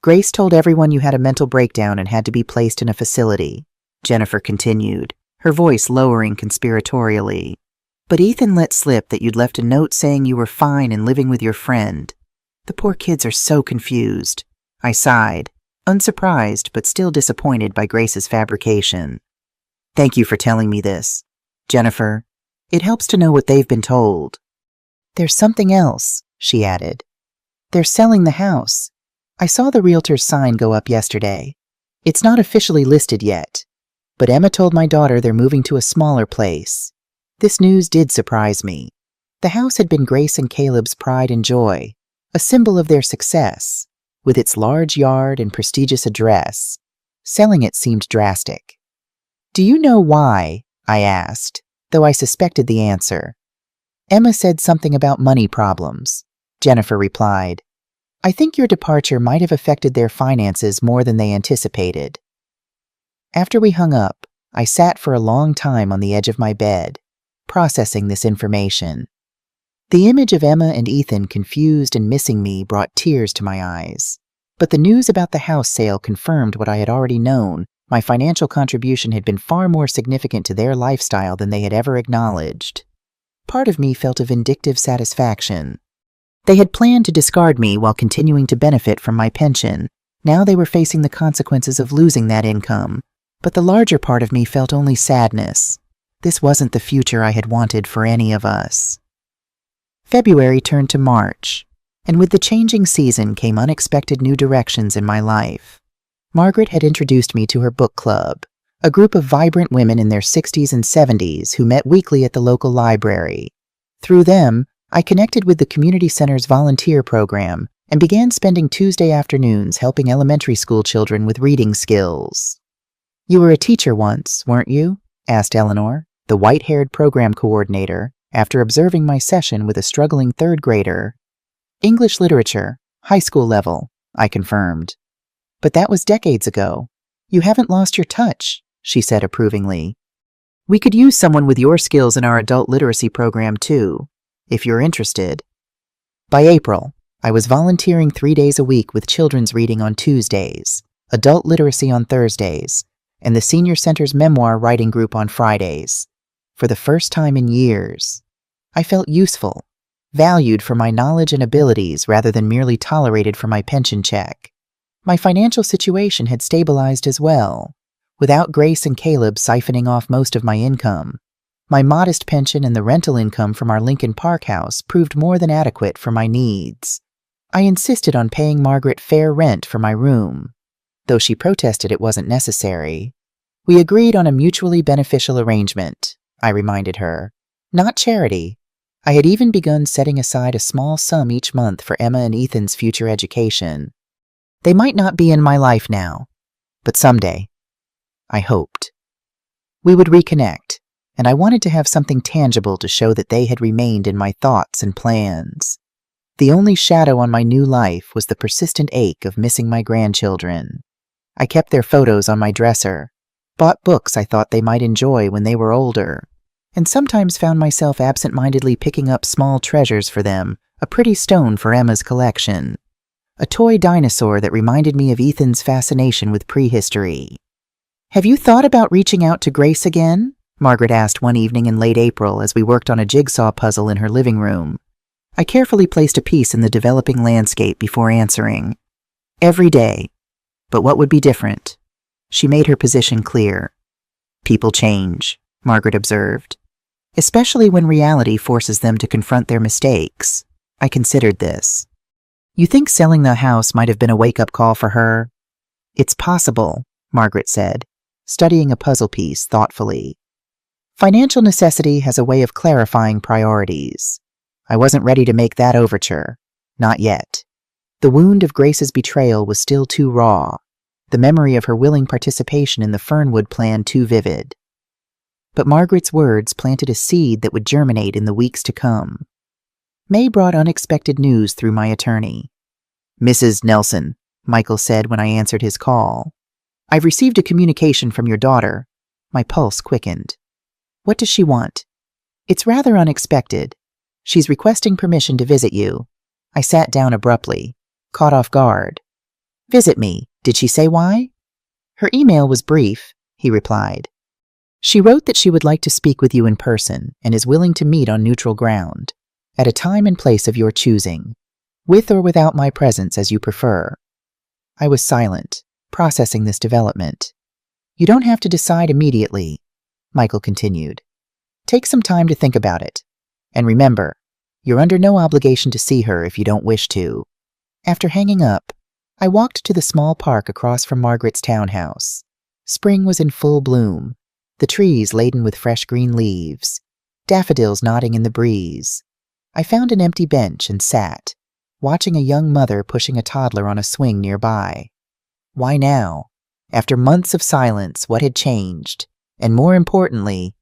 Grace told everyone you had a mental breakdown and had to be placed in a facility, Jennifer continued, her voice lowering conspiratorially. But Ethan let slip that you'd left a note saying you were fine and living with your friend. The poor kids are so confused. I sighed, unsurprised but still disappointed by Grace's fabrication. Thank you for telling me this, Jennifer. It helps to know what they've been told. There's something else, she added. They're selling the house. I saw the realtor's sign go up yesterday. It's not officially listed yet, but Emma told my daughter they're moving to a smaller place. This news did surprise me. The house had been Grace and Caleb's pride and joy, a symbol of their success, with its large yard and prestigious address. Selling it seemed drastic. Do you know why? I asked, though I suspected the answer. Emma said something about money problems, Jennifer replied. I think your departure might have affected their finances more than they anticipated. After we hung up, I sat for a long time on the edge of my bed, processing this information. The image of Emma and Ethan confused and missing me brought tears to my eyes. But the news about the house sale confirmed what I had already known. My financial contribution had been far more significant to their lifestyle than they had ever acknowledged. Part of me felt a vindictive satisfaction. They had planned to discard me while continuing to benefit from my pension. Now they were facing the consequences of losing that income. But the larger part of me felt only sadness. This wasn't the future I had wanted for any of us. February turned to March, and with the changing season came unexpected new directions in my life. Margaret had introduced me to her book club, a group of vibrant women in their 60s and 70s who met weekly at the local library. Through them, I connected with the community center's volunteer program and began spending Tuesday afternoons helping elementary school children with reading skills. You were a teacher once, weren't you? Asked Eleanor, the white-haired program coordinator, after observing my session with a struggling third grader. English literature, high school level, I confirmed. But that was decades ago. You haven't lost your touch, she said approvingly. We could use someone with your skills in our adult literacy program too, if you're interested. By April, I was volunteering 3 days a week with children's reading on Tuesdays, adult literacy on Thursdays, and the Senior Center's memoir writing group on Fridays. For the first time in years, I felt useful, valued for my knowledge and abilities rather than merely tolerated for my pension check. My financial situation had stabilized as well, without Grace and Caleb siphoning off most of my income. My modest pension and the rental income from our Lincoln Park house proved more than adequate for my needs. I insisted on paying Margaret fair rent for my room, though she protested it wasn't necessary. We agreed on a mutually beneficial arrangement, I reminded her. Not charity. I had even begun setting aside a small sum each month for Emma and Ethan's future education. They might not be in my life now, but someday, I hoped. We would reconnect, and I wanted to have something tangible to show that they had remained in my thoughts and plans. The only shadow on my new life was the persistent ache of missing my grandchildren. I kept their photos on my dresser, bought books I thought they might enjoy when they were older, and sometimes found myself absent-mindedly picking up small treasures for them, a pretty stone for Emma's collection, a toy dinosaur that reminded me of Ethan's fascination with prehistory. Have you thought about reaching out to Grace again? Margaret asked one evening in late April as we worked on a jigsaw puzzle in her living room. I carefully placed a piece in the developing landscape before answering. Every day. But what would be different? She made her position clear. People change, Margaret observed, especially when reality forces them to confront their mistakes. I considered this. You think selling the house might have been a wake-up call for her? It's possible, Margaret said, studying a puzzle piece thoughtfully. Financial necessity has a way of clarifying priorities. I wasn't ready to make that overture. Not yet. The wound of Grace's betrayal was still too raw, the memory of her willing participation in the Fernwood plan too vivid. but Margaret's words planted a seed that would germinate in the weeks to come. May brought unexpected news through my attorney. "Mrs. Nelson," Michael said when I answered his call, "I've received a communication from your daughter." My pulse quickened. "What does she want?" "It's rather unexpected. She's requesting permission to visit you." I sat down abruptly, caught off guard. "Visit me. Did she say why?" "Her email was brief," he replied. "She wrote that she would like to speak with you in person and is willing to meet on neutral ground, at a time and place of your choosing, with or without my presence as you prefer." I was silent, processing this development. "You don't have to decide immediately," Michael continued. "Take some time to think about it. And remember, you're under no obligation to see her if you don't wish to." After hanging up, I walked to the small park across from Margaret's townhouse. Spring was in full bloom, the trees laden with fresh green leaves, daffodils nodding in the breeze. I found an empty bench and sat, watching a young mother pushing a toddler on a swing nearby. Why now? After months of silence, what had changed? And more importantly,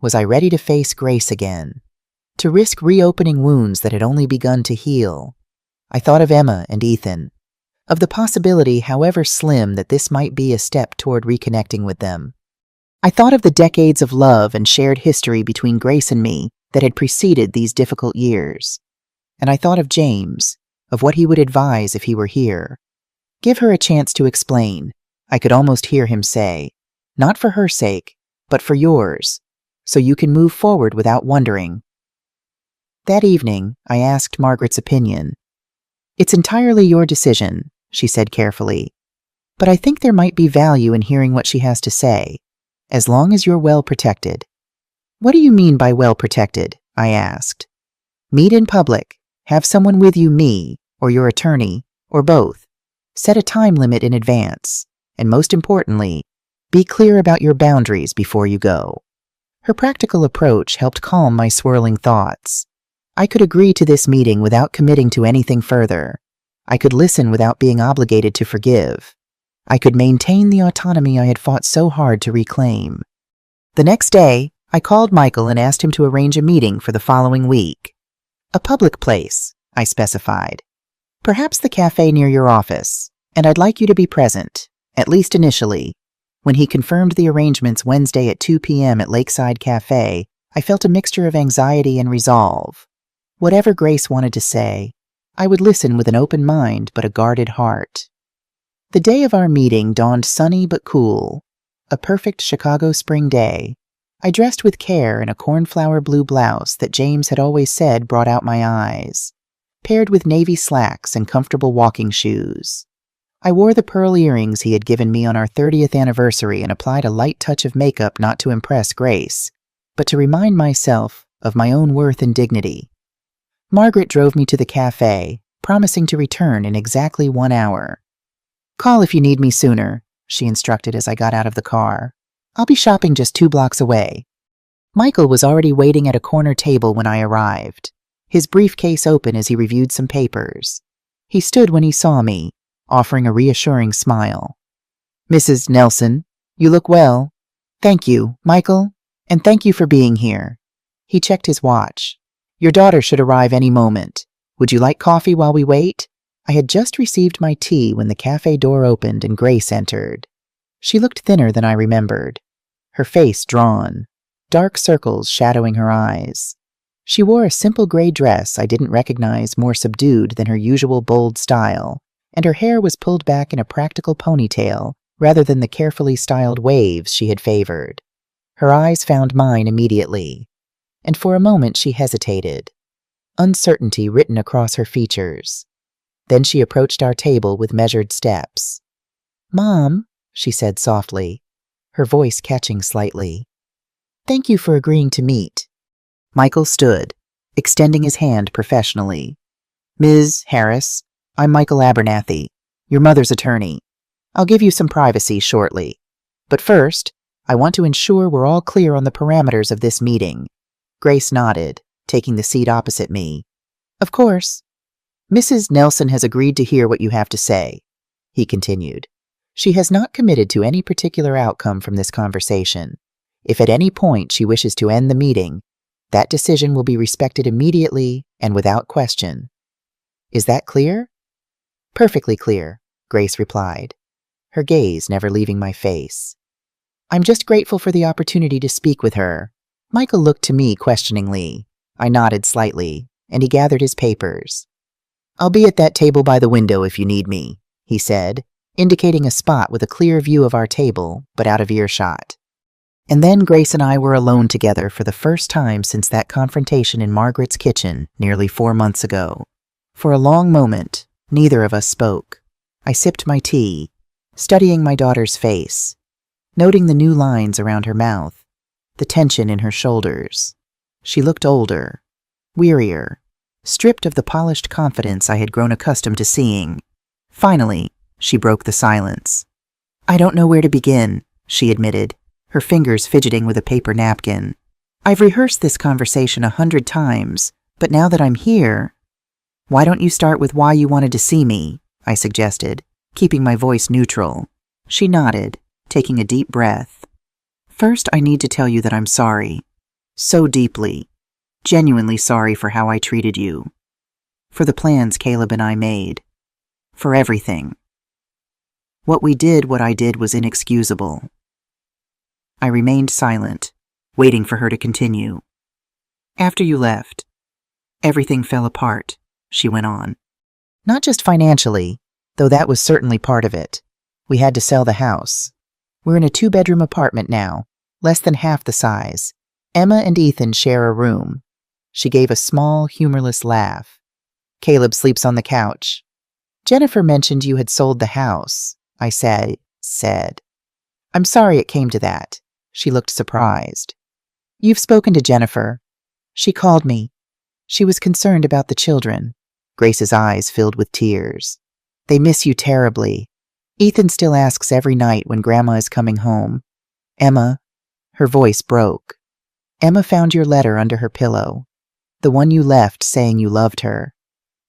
was I ready to face Grace again? To risk reopening wounds that had only begun to heal? I thought of Emma and Ethan, of the possibility, however slim, that this might be a step toward reconnecting with them. I thought of the decades of love and shared history between Grace and me that had preceded these difficult years. And I thought of James, of what he would advise if he were here. "Give her a chance to explain," I could almost hear him say, "not for her sake, but for yours, so you can move forward without wondering." That evening, I asked Margaret's opinion. "It's entirely your decision," she said carefully, "but I think there might be value in hearing what she has to say, as long as you're well protected." "What do you mean by well protected?" I asked. "Meet in public, have someone with you, me, or your attorney, or both. Set a time limit in advance, and most importantly, be clear about your boundaries before you go." Her practical approach helped calm my swirling thoughts. I could agree to this meeting without committing to anything further. I could listen without being obligated to forgive. I could maintain the autonomy I had fought so hard to reclaim. The next day, I called Michael and asked him to arrange a meeting for the following week. "A public place," I specified. "Perhaps the cafe near your office, and I'd like you to be present, at least initially." When he confirmed the arrangements Wednesday at 2 p.m. at Lakeside Cafe, I felt a mixture of anxiety and resolve. Whatever Grace wanted to say, I would listen with an open mind but a guarded heart. The day of our meeting dawned sunny but cool, a perfect Chicago spring day. I dressed with care in a cornflower blue blouse that James had always said brought out my eyes, paired with navy slacks and comfortable walking shoes. I wore the pearl earrings he had given me on our 30th anniversary and applied a light touch of makeup not to impress Grace, but to remind myself of my own worth and dignity. Margaret drove me to the cafe, promising to return in exactly 1 hour. "Call if you need me sooner," she instructed as I got out of the car. "I'll be shopping just 2 blocks away." Michael was already waiting at a corner table when I arrived, his briefcase open as he reviewed some papers. He stood when he saw me, offering a reassuring smile. "Mrs. Nelson, you look well." "Thank you, Michael, and thank you for being here." He checked his watch. "Your daughter should arrive any moment. Would you like coffee while we wait?" I had just received my tea when the cafe door opened and Grace entered. She looked thinner than I remembered, her face drawn, dark circles shadowing her eyes. She wore a simple gray dress I didn't recognize more subdued than her usual bold style, and her hair was pulled back in a practical ponytail rather than the carefully styled waves she had favored. Her eyes found mine immediately, and for a moment she hesitated, uncertainty written across her features. Then she approached our table with measured steps. "Mom," she said softly, her voice catching slightly. "Thank you for agreeing to meet." Michael stood, extending his hand professionally. "Ms. Harris, I'm Michael Abernathy, your mother's attorney. I'll give you some privacy shortly. But first, I want to ensure we're all clear on the parameters of this meeting." Grace nodded, taking the seat opposite me. "Of course." "Mrs. Nelson has agreed to hear what you have to say," he continued. "She has not committed to any particular outcome from this conversation. If at any point she wishes to end the meeting, that decision will be respected immediately and without question. Is that clear? Perfectly clear, Grace replied, her gaze never leaving my face. I'm just grateful for the opportunity to speak with her. Michael looked to me questioningly. I nodded slightly, and he gathered his papers. I'll be at that table by the window if you need me, he said, indicating a spot with a clear view of our table, but out of earshot. And then Grace and I were alone together for the first time since that confrontation in Margaret's kitchen nearly 4 months ago. For a long moment, neither of us spoke. I sipped my tea, studying my daughter's face, noting the new lines around her mouth, the tension in her shoulders. She looked older, wearier, stripped of the polished confidence I had grown accustomed to seeing. Finally, she broke the silence. I don't know where to begin, she admitted, her fingers fidgeting with a paper napkin. I've rehearsed this conversation 100 times, but now that I'm here, why don't you start with why you wanted to see me? I suggested, keeping my voice neutral. She nodded, taking a deep breath. First, I need to tell you that I'm sorry. So deeply. Genuinely sorry for how I treated you. For the plans Caleb and I made. For everything. What I did was inexcusable. I remained silent, waiting for her to continue. After you left, everything fell apart, she went on. Not just financially, though that was certainly part of it. We had to sell the house. We're in a 2-bedroom apartment now, less than half the size. Emma and Ethan share a room. She gave a small, humorless laugh. Caleb sleeps on the couch. Jennifer mentioned you had sold the house, I said. I'm sorry it came to that. She looked surprised. You've spoken to Jennifer. She called me. She was concerned about the children. Grace's eyes filled with tears. They miss you terribly. Ethan still asks every night when Grandma is coming home. Emma, her voice broke. Emma found your letter under her pillow. The one you left saying you loved her.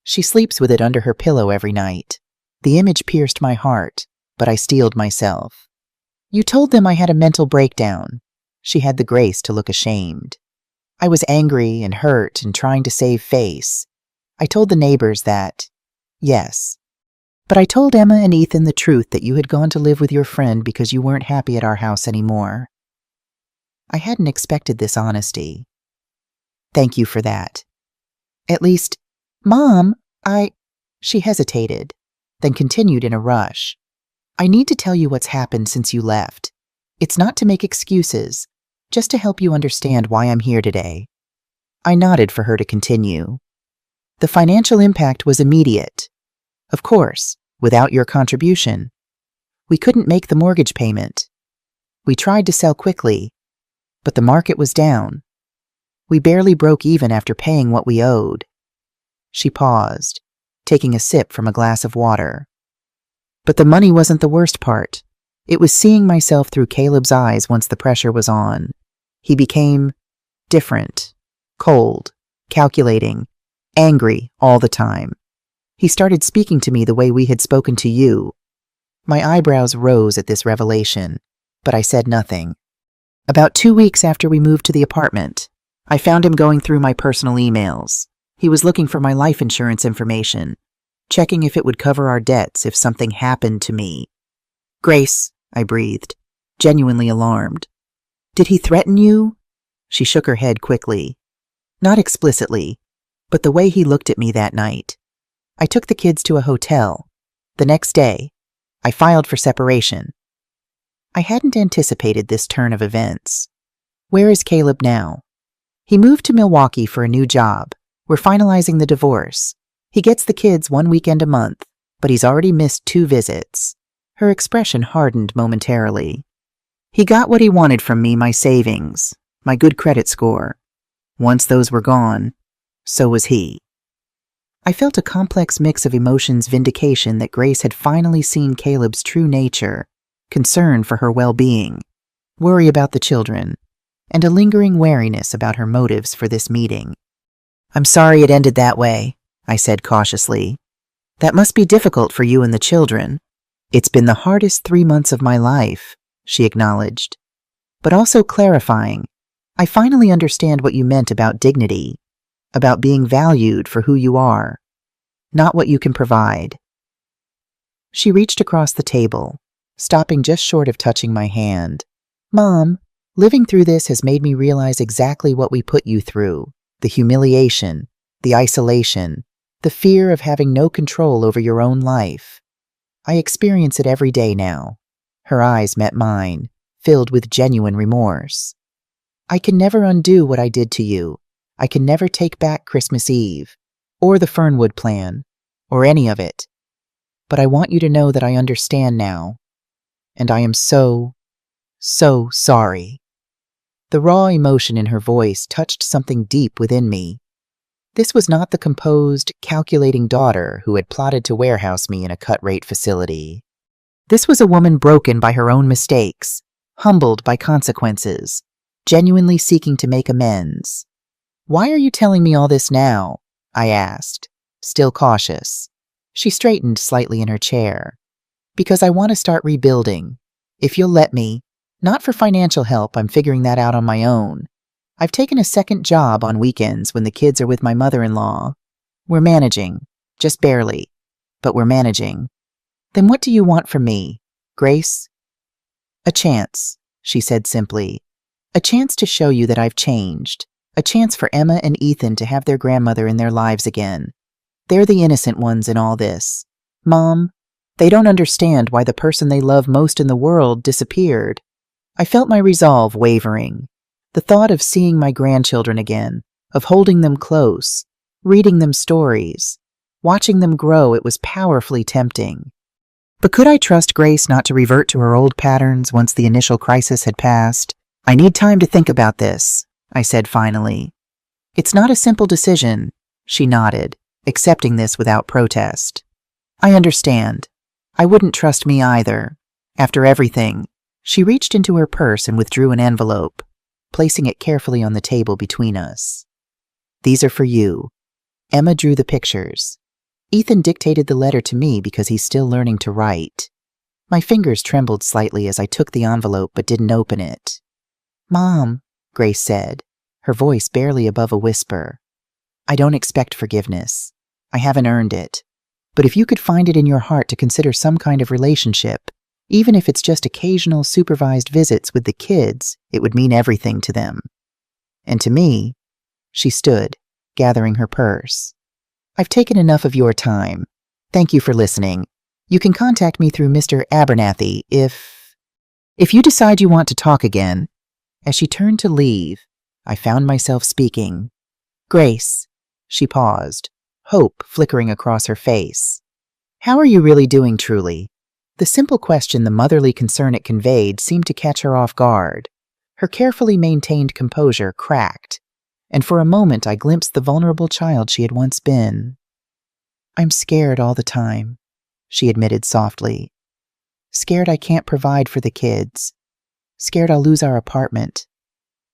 She sleeps with it under her pillow every night. The image pierced my heart, but I steeled myself. You told them I had a mental breakdown. She had the grace to look ashamed. I was angry and hurt and trying to save face. I told the neighbors that, yes. But I told Emma and Ethan the truth that you had gone to live with your friend because you weren't happy at our house anymore. I hadn't expected this honesty. Thank you for that. At least, Mom, She hesitated, then continued in a rush. I need to tell you what's happened since you left. It's not to make excuses, just to help you understand why I'm here today. I nodded for her to continue. The financial impact was immediate. Of course, without your contribution. We couldn't make the mortgage payment. We tried to sell quickly, but the market was down. We barely broke even after paying what we owed. She paused, taking a sip from a glass of water. But the money wasn't the worst part. It was seeing myself through Caleb's eyes once the pressure was on. He became different, cold, calculating, angry all the time. He started speaking to me the way we had spoken to you. My eyebrows rose at this revelation, but I said nothing. About 2 weeks after we moved to the apartment, I found him going through my personal emails. He was looking for my life insurance information, checking if it would cover our debts if something happened to me. Grace, I breathed, genuinely alarmed. Did he threaten you? She shook her head quickly. Not explicitly, but the way he looked at me that night. I took the kids to a hotel. The next day, I filed for separation. I hadn't anticipated this turn of events. Where is Caleb now? He moved to Milwaukee for a new job. We're finalizing the divorce. He gets the kids 1 weekend a month, but he's already missed 2 visits. Her expression hardened momentarily. He got what he wanted from me, my savings, my good credit score. Once those were gone, so was he. I felt a complex mix of emotions, vindication that Grace had finally seen Caleb's true nature, concern for her well-being, worry about the children, and a lingering wariness about her motives for this meeting. I'm sorry it ended that way, I said cautiously. That must be difficult for you and the children. It's been the hardest 3 months of my life, she acknowledged. but also clarifying. I finally understand what you meant about dignity, about being valued for who you are, not what you can provide. She reached across the table, stopping just short of touching my hand. Mom, living through this has made me realize exactly what we put you through. The humiliation, the isolation, the fear of having no control over your own life. I experience it every day now. Her eyes met mine, filled with genuine remorse. I can never undo what I did to you. I can never take back Christmas Eve, or the Fernwood plan, or any of it. But I want you to know that I understand now. And I am so sorry. The raw emotion in her voice touched something deep within me. This was not the composed, calculating daughter who had plotted to warehouse me in a cut-rate facility. This was a woman broken by her own mistakes, humbled by consequences, genuinely seeking to make amends. Why are you telling me all this now? I asked, still cautious. She straightened slightly in her chair. Because I want to start rebuilding. If you'll let me. Not for financial help, I'm figuring that out on my own. I've taken a second job on weekends when the kids are with my mother-in-law. We're managing. Just barely. But we're managing. Then what do you want from me, Grace? A chance, she said simply. A chance to show you that I've changed. A chance for Emma and Ethan to have their grandmother in their lives again. They're the innocent ones in all this. Mom, they don't understand why the person they love most in the world disappeared. I felt my resolve wavering. The thought of seeing my grandchildren again, of holding them close, reading them stories, watching them grow, it was powerfully tempting. But could I trust Grace not to revert to her old patterns once the initial crisis had passed? I need time to think about this, I said finally. It's not a simple decision, she nodded, accepting this without protest. I understand. I wouldn't trust me either. After everything, she reached into her purse and withdrew an envelope, placing it carefully on the table between us. These are for you. Emma drew the pictures. Ethan dictated the letter to me because he's still learning to write. My fingers trembled slightly as I took the envelope but didn't open it. Mom, Grace said, her voice barely above a whisper. I don't expect forgiveness. I haven't earned it. But if you could find it in your heart to consider some kind of relationship, even if it's just occasional supervised visits with the kids, it would mean everything to them. And to me, she stood, gathering her purse. I've taken enough of your time. Thank you for listening. You can contact me through Mr. Abernathy if you decide you want to talk again. As she turned to leave, I found myself speaking. Grace, she paused, hope flickering across her face. How are you really doing, truly? The simple question, the motherly concern it conveyed, seemed to catch her off guard. Her carefully maintained composure cracked, and for a moment I glimpsed the vulnerable child she had once been. I'm scared all the time, she admitted softly. Scared I can't provide for the kids. Scared I'll lose our apartment.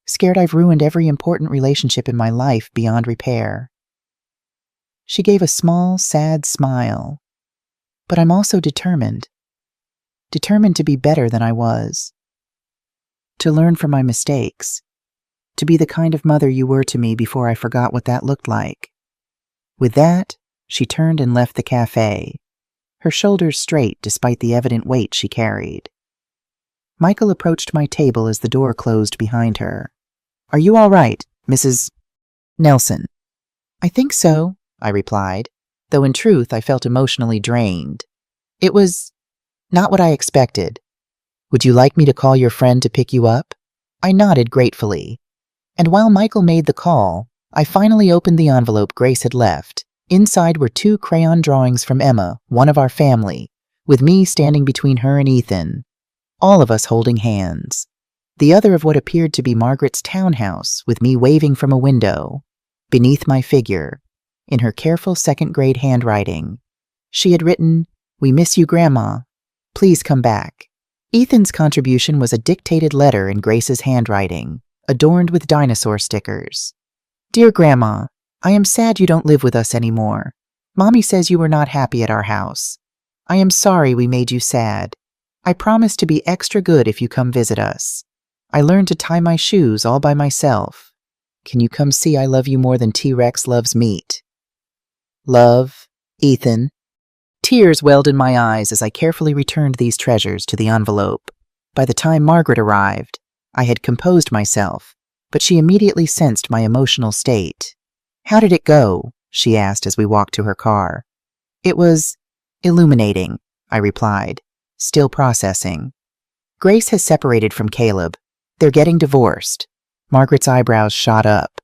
Scared I've ruined every important relationship in my life beyond repair. She gave a small, sad smile. But I'm also determined. Determined to be better than I was. To learn from my mistakes. To be the kind of mother you were to me before I forgot what that looked like. With that, she turned and left the cafe, her shoulders straight despite the evident weight she carried. Michael approached my table as the door closed behind her. Are you all right, Mrs. Nelson? I think so, I replied, though in truth I felt emotionally drained. It was not what I expected. Would you like me to call your friend to pick you up? I nodded gratefully. And while Michael made the call, I finally opened the envelope Grace had left. Inside were 2 crayon drawings from Emma, one of our family, with me standing between her and Ethan, all of us holding hands. The other of what appeared to be Margaret's townhouse, with me waving from a window. Beneath my figure, in her careful second-grade handwriting, she had written, "We miss you, Grandma. Please come back." Ethan's contribution was a dictated letter in Grace's handwriting, adorned with dinosaur stickers. Dear Grandma, I am sad you don't live with us anymore. Mommy says you were not happy at our house. I am sorry we made you sad. I promise to be extra good if you come visit us. I learned to tie my shoes all by myself. Can you come see I love you more than T-Rex loves meat? Love, Ethan. Tears welled in my eyes as I carefully returned these treasures to the envelope. By the time Margaret arrived, I had composed myself, but she immediately sensed my emotional state. How did it go? She asked as we walked to her car. It was illuminating, I replied, still processing. Grace has separated from Caleb. They're getting divorced. Margaret's eyebrows shot up.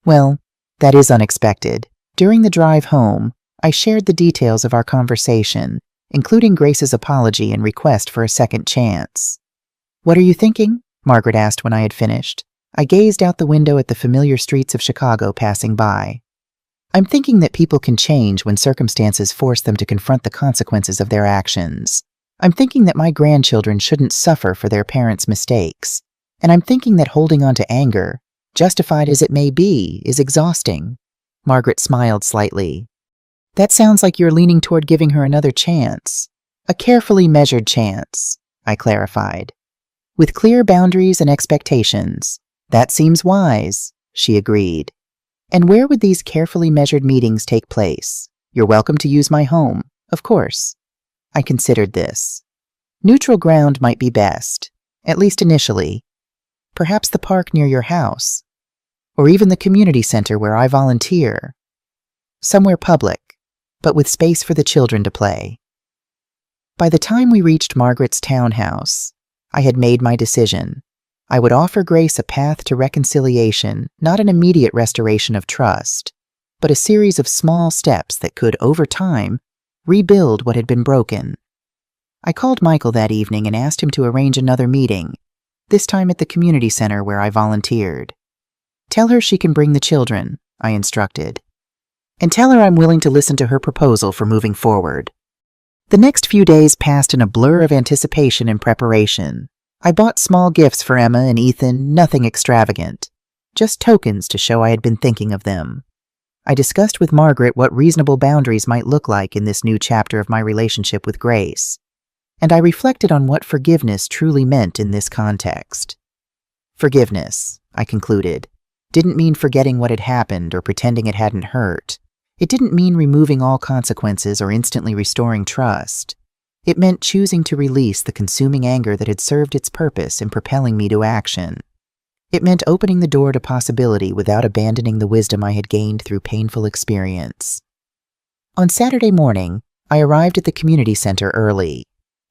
Well, that is unexpected. During the drive home, I shared the details of our conversation, including Grace's apology and request for a second chance. What are you thinking? Margaret asked when I had finished. I gazed out the window at the familiar streets of Chicago passing by. I'm thinking that people can change when circumstances force them to confront the consequences of their actions. I'm thinking that my grandchildren shouldn't suffer for their parents' mistakes. And I'm thinking that holding on to anger, justified as it may be, is exhausting. Margaret smiled slightly. That sounds like you're leaning toward giving her another chance. A carefully measured chance, I clarified. With clear boundaries and expectations. That seems wise, she agreed. And where would these carefully measured meetings take place? You're welcome to use my home, of course. I considered this. Neutral ground might be best, at least initially. Perhaps the park near your house, or even the community center where I volunteer. Somewhere public, but with space for the children to play. By the time we reached Margaret's townhouse, I had made my decision. I would offer Grace a path to reconciliation, not an immediate restoration of trust, but a series of small steps that could, over time, rebuild what had been broken. I called Michael that evening and asked him to arrange another meeting, this time at the community center where I volunteered. Tell her she can bring the children, I instructed. And tell her I'm willing to listen to her proposal for moving forward. The next few days passed in a blur of anticipation and preparation. I bought small gifts for Emma and Ethan, nothing extravagant, just tokens to show I had been thinking of them. I discussed with Margaret what reasonable boundaries might look like in this new chapter of my relationship with Grace, and I reflected on what forgiveness truly meant in this context. Forgiveness, I concluded, didn't mean forgetting what had happened or pretending it hadn't hurt. It didn't mean removing all consequences or instantly restoring trust. It meant choosing to release the consuming anger that had served its purpose in propelling me to action. It meant opening the door to possibility without abandoning the wisdom I had gained through painful experience. On Saturday morning, I arrived at the community center early,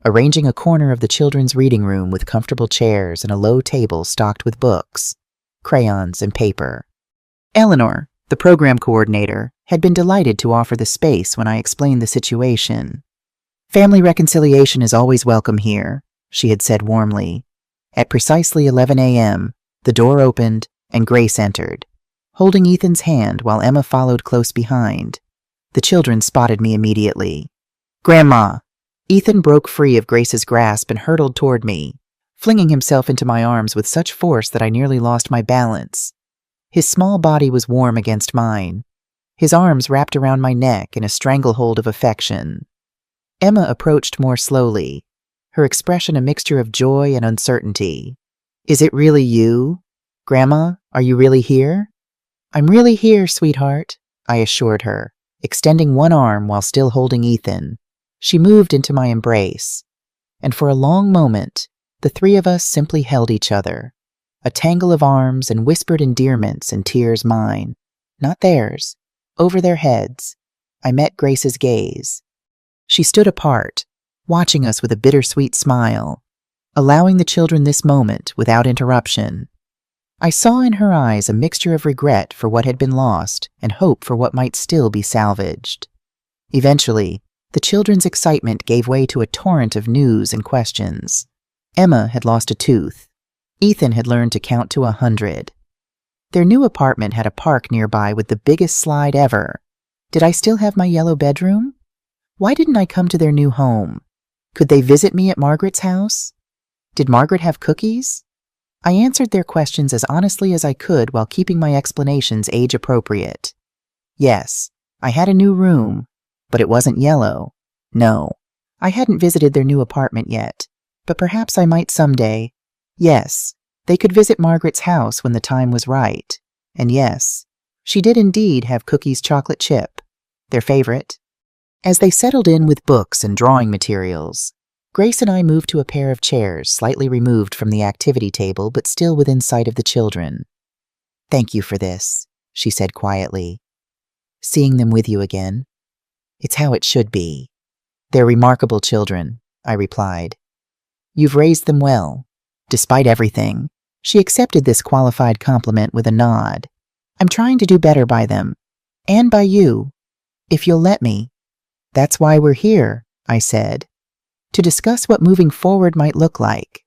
arranging a corner of the children's reading room with comfortable chairs and a low table stocked with books, crayons, and paper. Eleanor, the program coordinator, had been delighted to offer the space when I explained the situation. Family reconciliation is always welcome here, she had said warmly. At precisely 11 a.m., the door opened and Grace entered, holding Ethan's hand while Emma followed close behind. The children spotted me immediately. Grandma! Ethan broke free of Grace's grasp and hurtled toward me, flinging himself into my arms with such force that I nearly lost my balance. His small body was warm against mine, his arms wrapped around my neck in a stranglehold of affection. Emma approached more slowly, her expression a mixture of joy and uncertainty. Is it really you? Grandma, are you really here? I'm really here, sweetheart, I assured her, extending one arm while still holding Ethan. She moved into my embrace, and for a long moment, the three of us simply held each other, a tangle of arms and whispered endearments and tears mine, not theirs, over their heads. I met Grace's gaze. She stood apart, watching us with a bittersweet smile, allowing the children this moment without interruption. I saw in her eyes a mixture of regret for what had been lost and hope for what might still be salvaged. Eventually, the children's excitement gave way to a torrent of news and questions. Emma had lost a tooth. Ethan had learned to count to 100. Their new apartment had a park nearby with the biggest slide ever. Did I still have my yellow bedroom? Why didn't I come to their new home? Could they visit me at Margaret's house? Did Margaret have cookies? I answered their questions as honestly as I could while keeping my explanations age-appropriate. Yes, I had a new room, but it wasn't yellow. No, I hadn't visited their new apartment yet, but perhaps I might someday. Yes, They could visit Margaret's house when the time was right. And yes, she did indeed have Cookie's chocolate chip, their favorite. As they settled in with books and drawing materials, Grace and I moved to a pair of chairs slightly removed from the activity table but still within sight of the children. "Thank you for this," she said quietly. "Seeing them with you again. It's how it should be." "They're remarkable children," I replied. "You've raised them well, despite everything." She accepted this qualified compliment with a nod. "I'm trying to do better by them, and by you, if you'll let me." "That's why we're here," I said, "to discuss what moving forward might look like."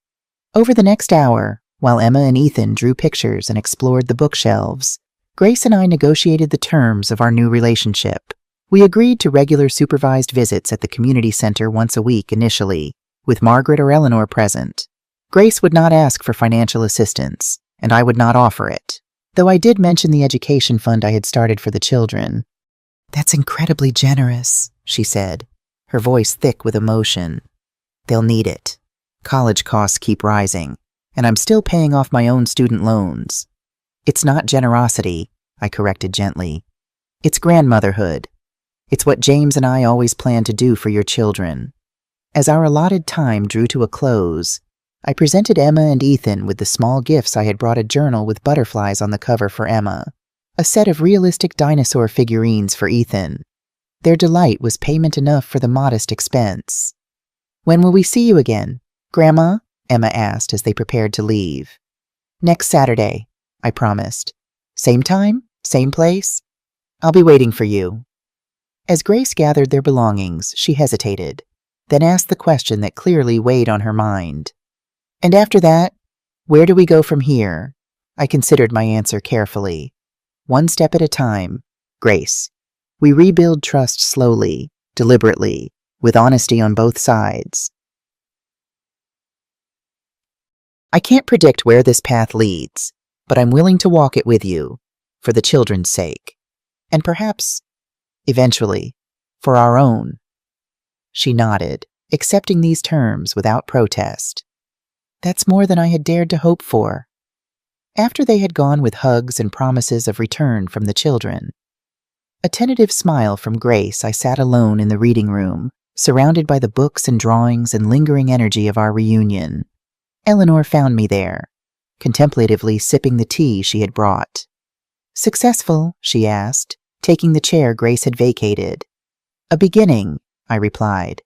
Over the next hour, while Emma and Ethan drew pictures and explored the bookshelves, Grace and I negotiated the terms of our new relationship. We agreed to regular supervised visits at the community center once a week initially, with Margaret or Eleanor present. Grace would not ask for financial assistance, and I would not offer it, though I did mention the education fund I had started for the children. "That's incredibly generous," she said, her voice thick with emotion. "They'll need it. College costs keep rising, and I'm still paying off my own student loans." "It's not generosity," I corrected gently. "It's grandmotherhood. It's what James and I always planned to do for your children." As our allotted time drew to a close, I presented Emma and Ethan with the small gifts. I had brought a journal with butterflies on the cover for Emma, a set of realistic dinosaur figurines for Ethan. Their delight was payment enough for the modest expense. "When will we see you again, Grandma?" Emma asked as they prepared to leave. "Next Saturday," I promised. "Same time? Same place? I'll be waiting for you." As Grace gathered their belongings, she hesitated, then asked the question that clearly weighed on her mind. "And after that, where do we go from here?" I considered my answer carefully. "One step at a time, Grace. We rebuild trust slowly, deliberately, with honesty on both sides." I can't predict where this path leads, but I'm willing to walk it with you, for the children's sake, and perhaps, eventually, for our own. She nodded, accepting these terms without protest. That's more than I had dared to hope for. After they had gone with hugs and promises of return from the children, a tentative smile from Grace, I sat alone in the reading room, surrounded by the books and drawings and lingering energy of our reunion. Eleanor found me there, contemplatively sipping the tea she had brought. "Successful?" she asked, taking the chair Grace had vacated. "A beginning," I replied.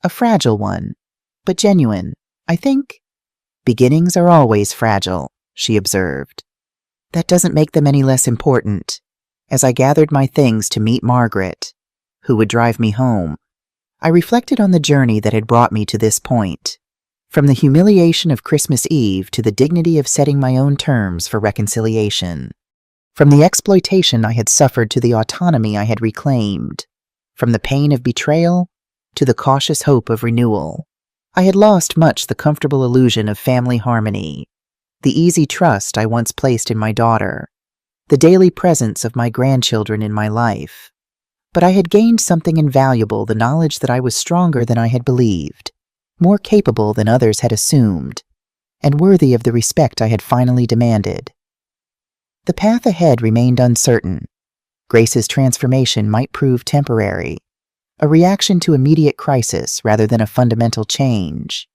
"A fragile one, but genuine, I think." "Beginnings are always fragile," she observed. "That doesn't make them any less important." As I gathered my things to meet Margaret, who would drive me home, I reflected on the journey that had brought me to this point. From the humiliation of Christmas Eve to the dignity of setting my own terms for reconciliation. From the exploitation I had suffered to the autonomy I had reclaimed. From the pain of betrayal to the cautious hope of renewal. I had lost much the comfortable illusion of family harmony, the easy trust I once placed in my daughter, the daily presence of my grandchildren in my life. But I had gained something invaluable, the knowledge that I was stronger than I had believed, more capable than others had assumed, and worthy of the respect I had finally demanded. The path ahead remained uncertain. Grace's transformation might prove temporary, a reaction to immediate crisis rather than a fundamental change.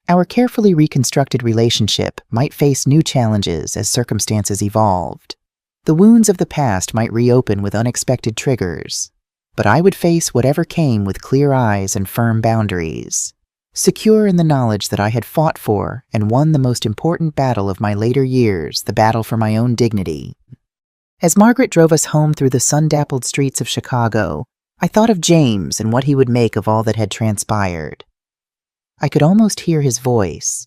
Our carefully reconstructed relationship might face new challenges as circumstances evolved. The wounds of the past might reopen with unexpected triggers, but I would face whatever came with clear eyes and firm boundaries, secure in the knowledge that I had fought for and won the most important battle of my later years, the battle for my own dignity. As Margaret drove us home through the sun-dappled streets of Chicago, I thought of James and what he would make of all that had transpired. I could almost hear his voice,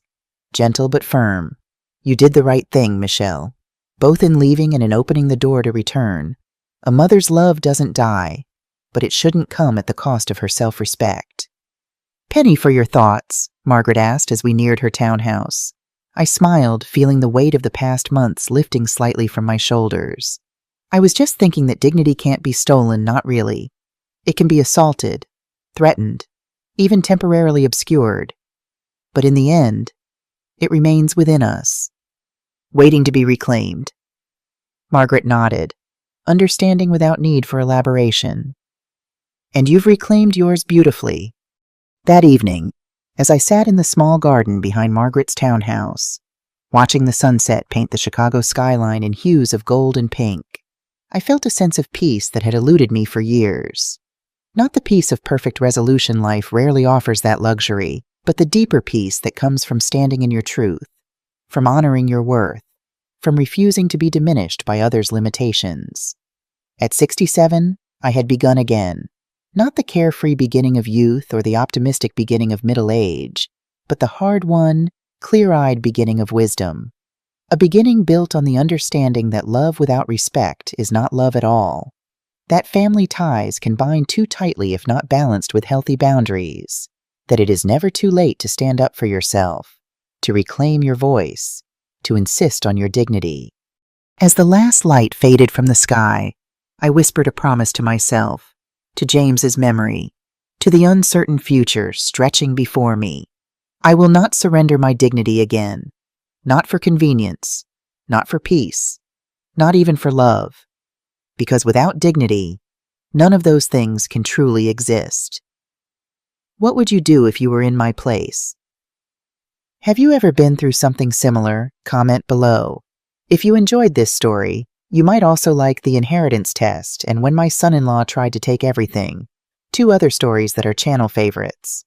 gentle but firm. "You did the right thing, Michelle, both in leaving and in opening the door to return. A mother's love doesn't die, but it shouldn't come at the cost of her self-respect." "Penny for your thoughts?" Margaret asked as we neared her townhouse. I smiled, feeling the weight of the past months lifting slightly from my shoulders. "I was just thinking that dignity can't be stolen, not really. It can be assaulted, threatened, even temporarily obscured. But in the end, it remains within us." waiting to be reclaimed. Margaret nodded, understanding without need for elaboration. And you've reclaimed yours beautifully. That evening, as I sat in the small garden behind Margaret's townhouse, watching the sunset paint the Chicago skyline in hues of gold and pink, I felt a sense of peace that had eluded me for years. Not the peace of perfect resolution life rarely offers that luxury, but the deeper peace that comes from standing in your truth, from honoring your worth, from refusing to be diminished by others' limitations. At 67, I had begun again, not the carefree beginning of youth or the optimistic beginning of middle age, but the hard-won, clear-eyed beginning of wisdom. A beginning built on the understanding that love without respect is not love at all. That family ties can bind too tightly if not balanced with healthy boundaries. That it is never too late to stand up for yourself, to reclaim your voice, to insist on your dignity. As the last light faded from the sky, I whispered a promise to myself, to James's memory, to the uncertain future stretching before me. I will not surrender my dignity again, not for convenience, not for peace, not even for love, because without dignity, none of those things can truly exist. What would you do if you were in my place? Have you ever been through something similar? Comment below. If you enjoyed this story, you might also like The Inheritance Test and When My Son-in-Law Tried to Take Everything, two other stories that are channel favorites.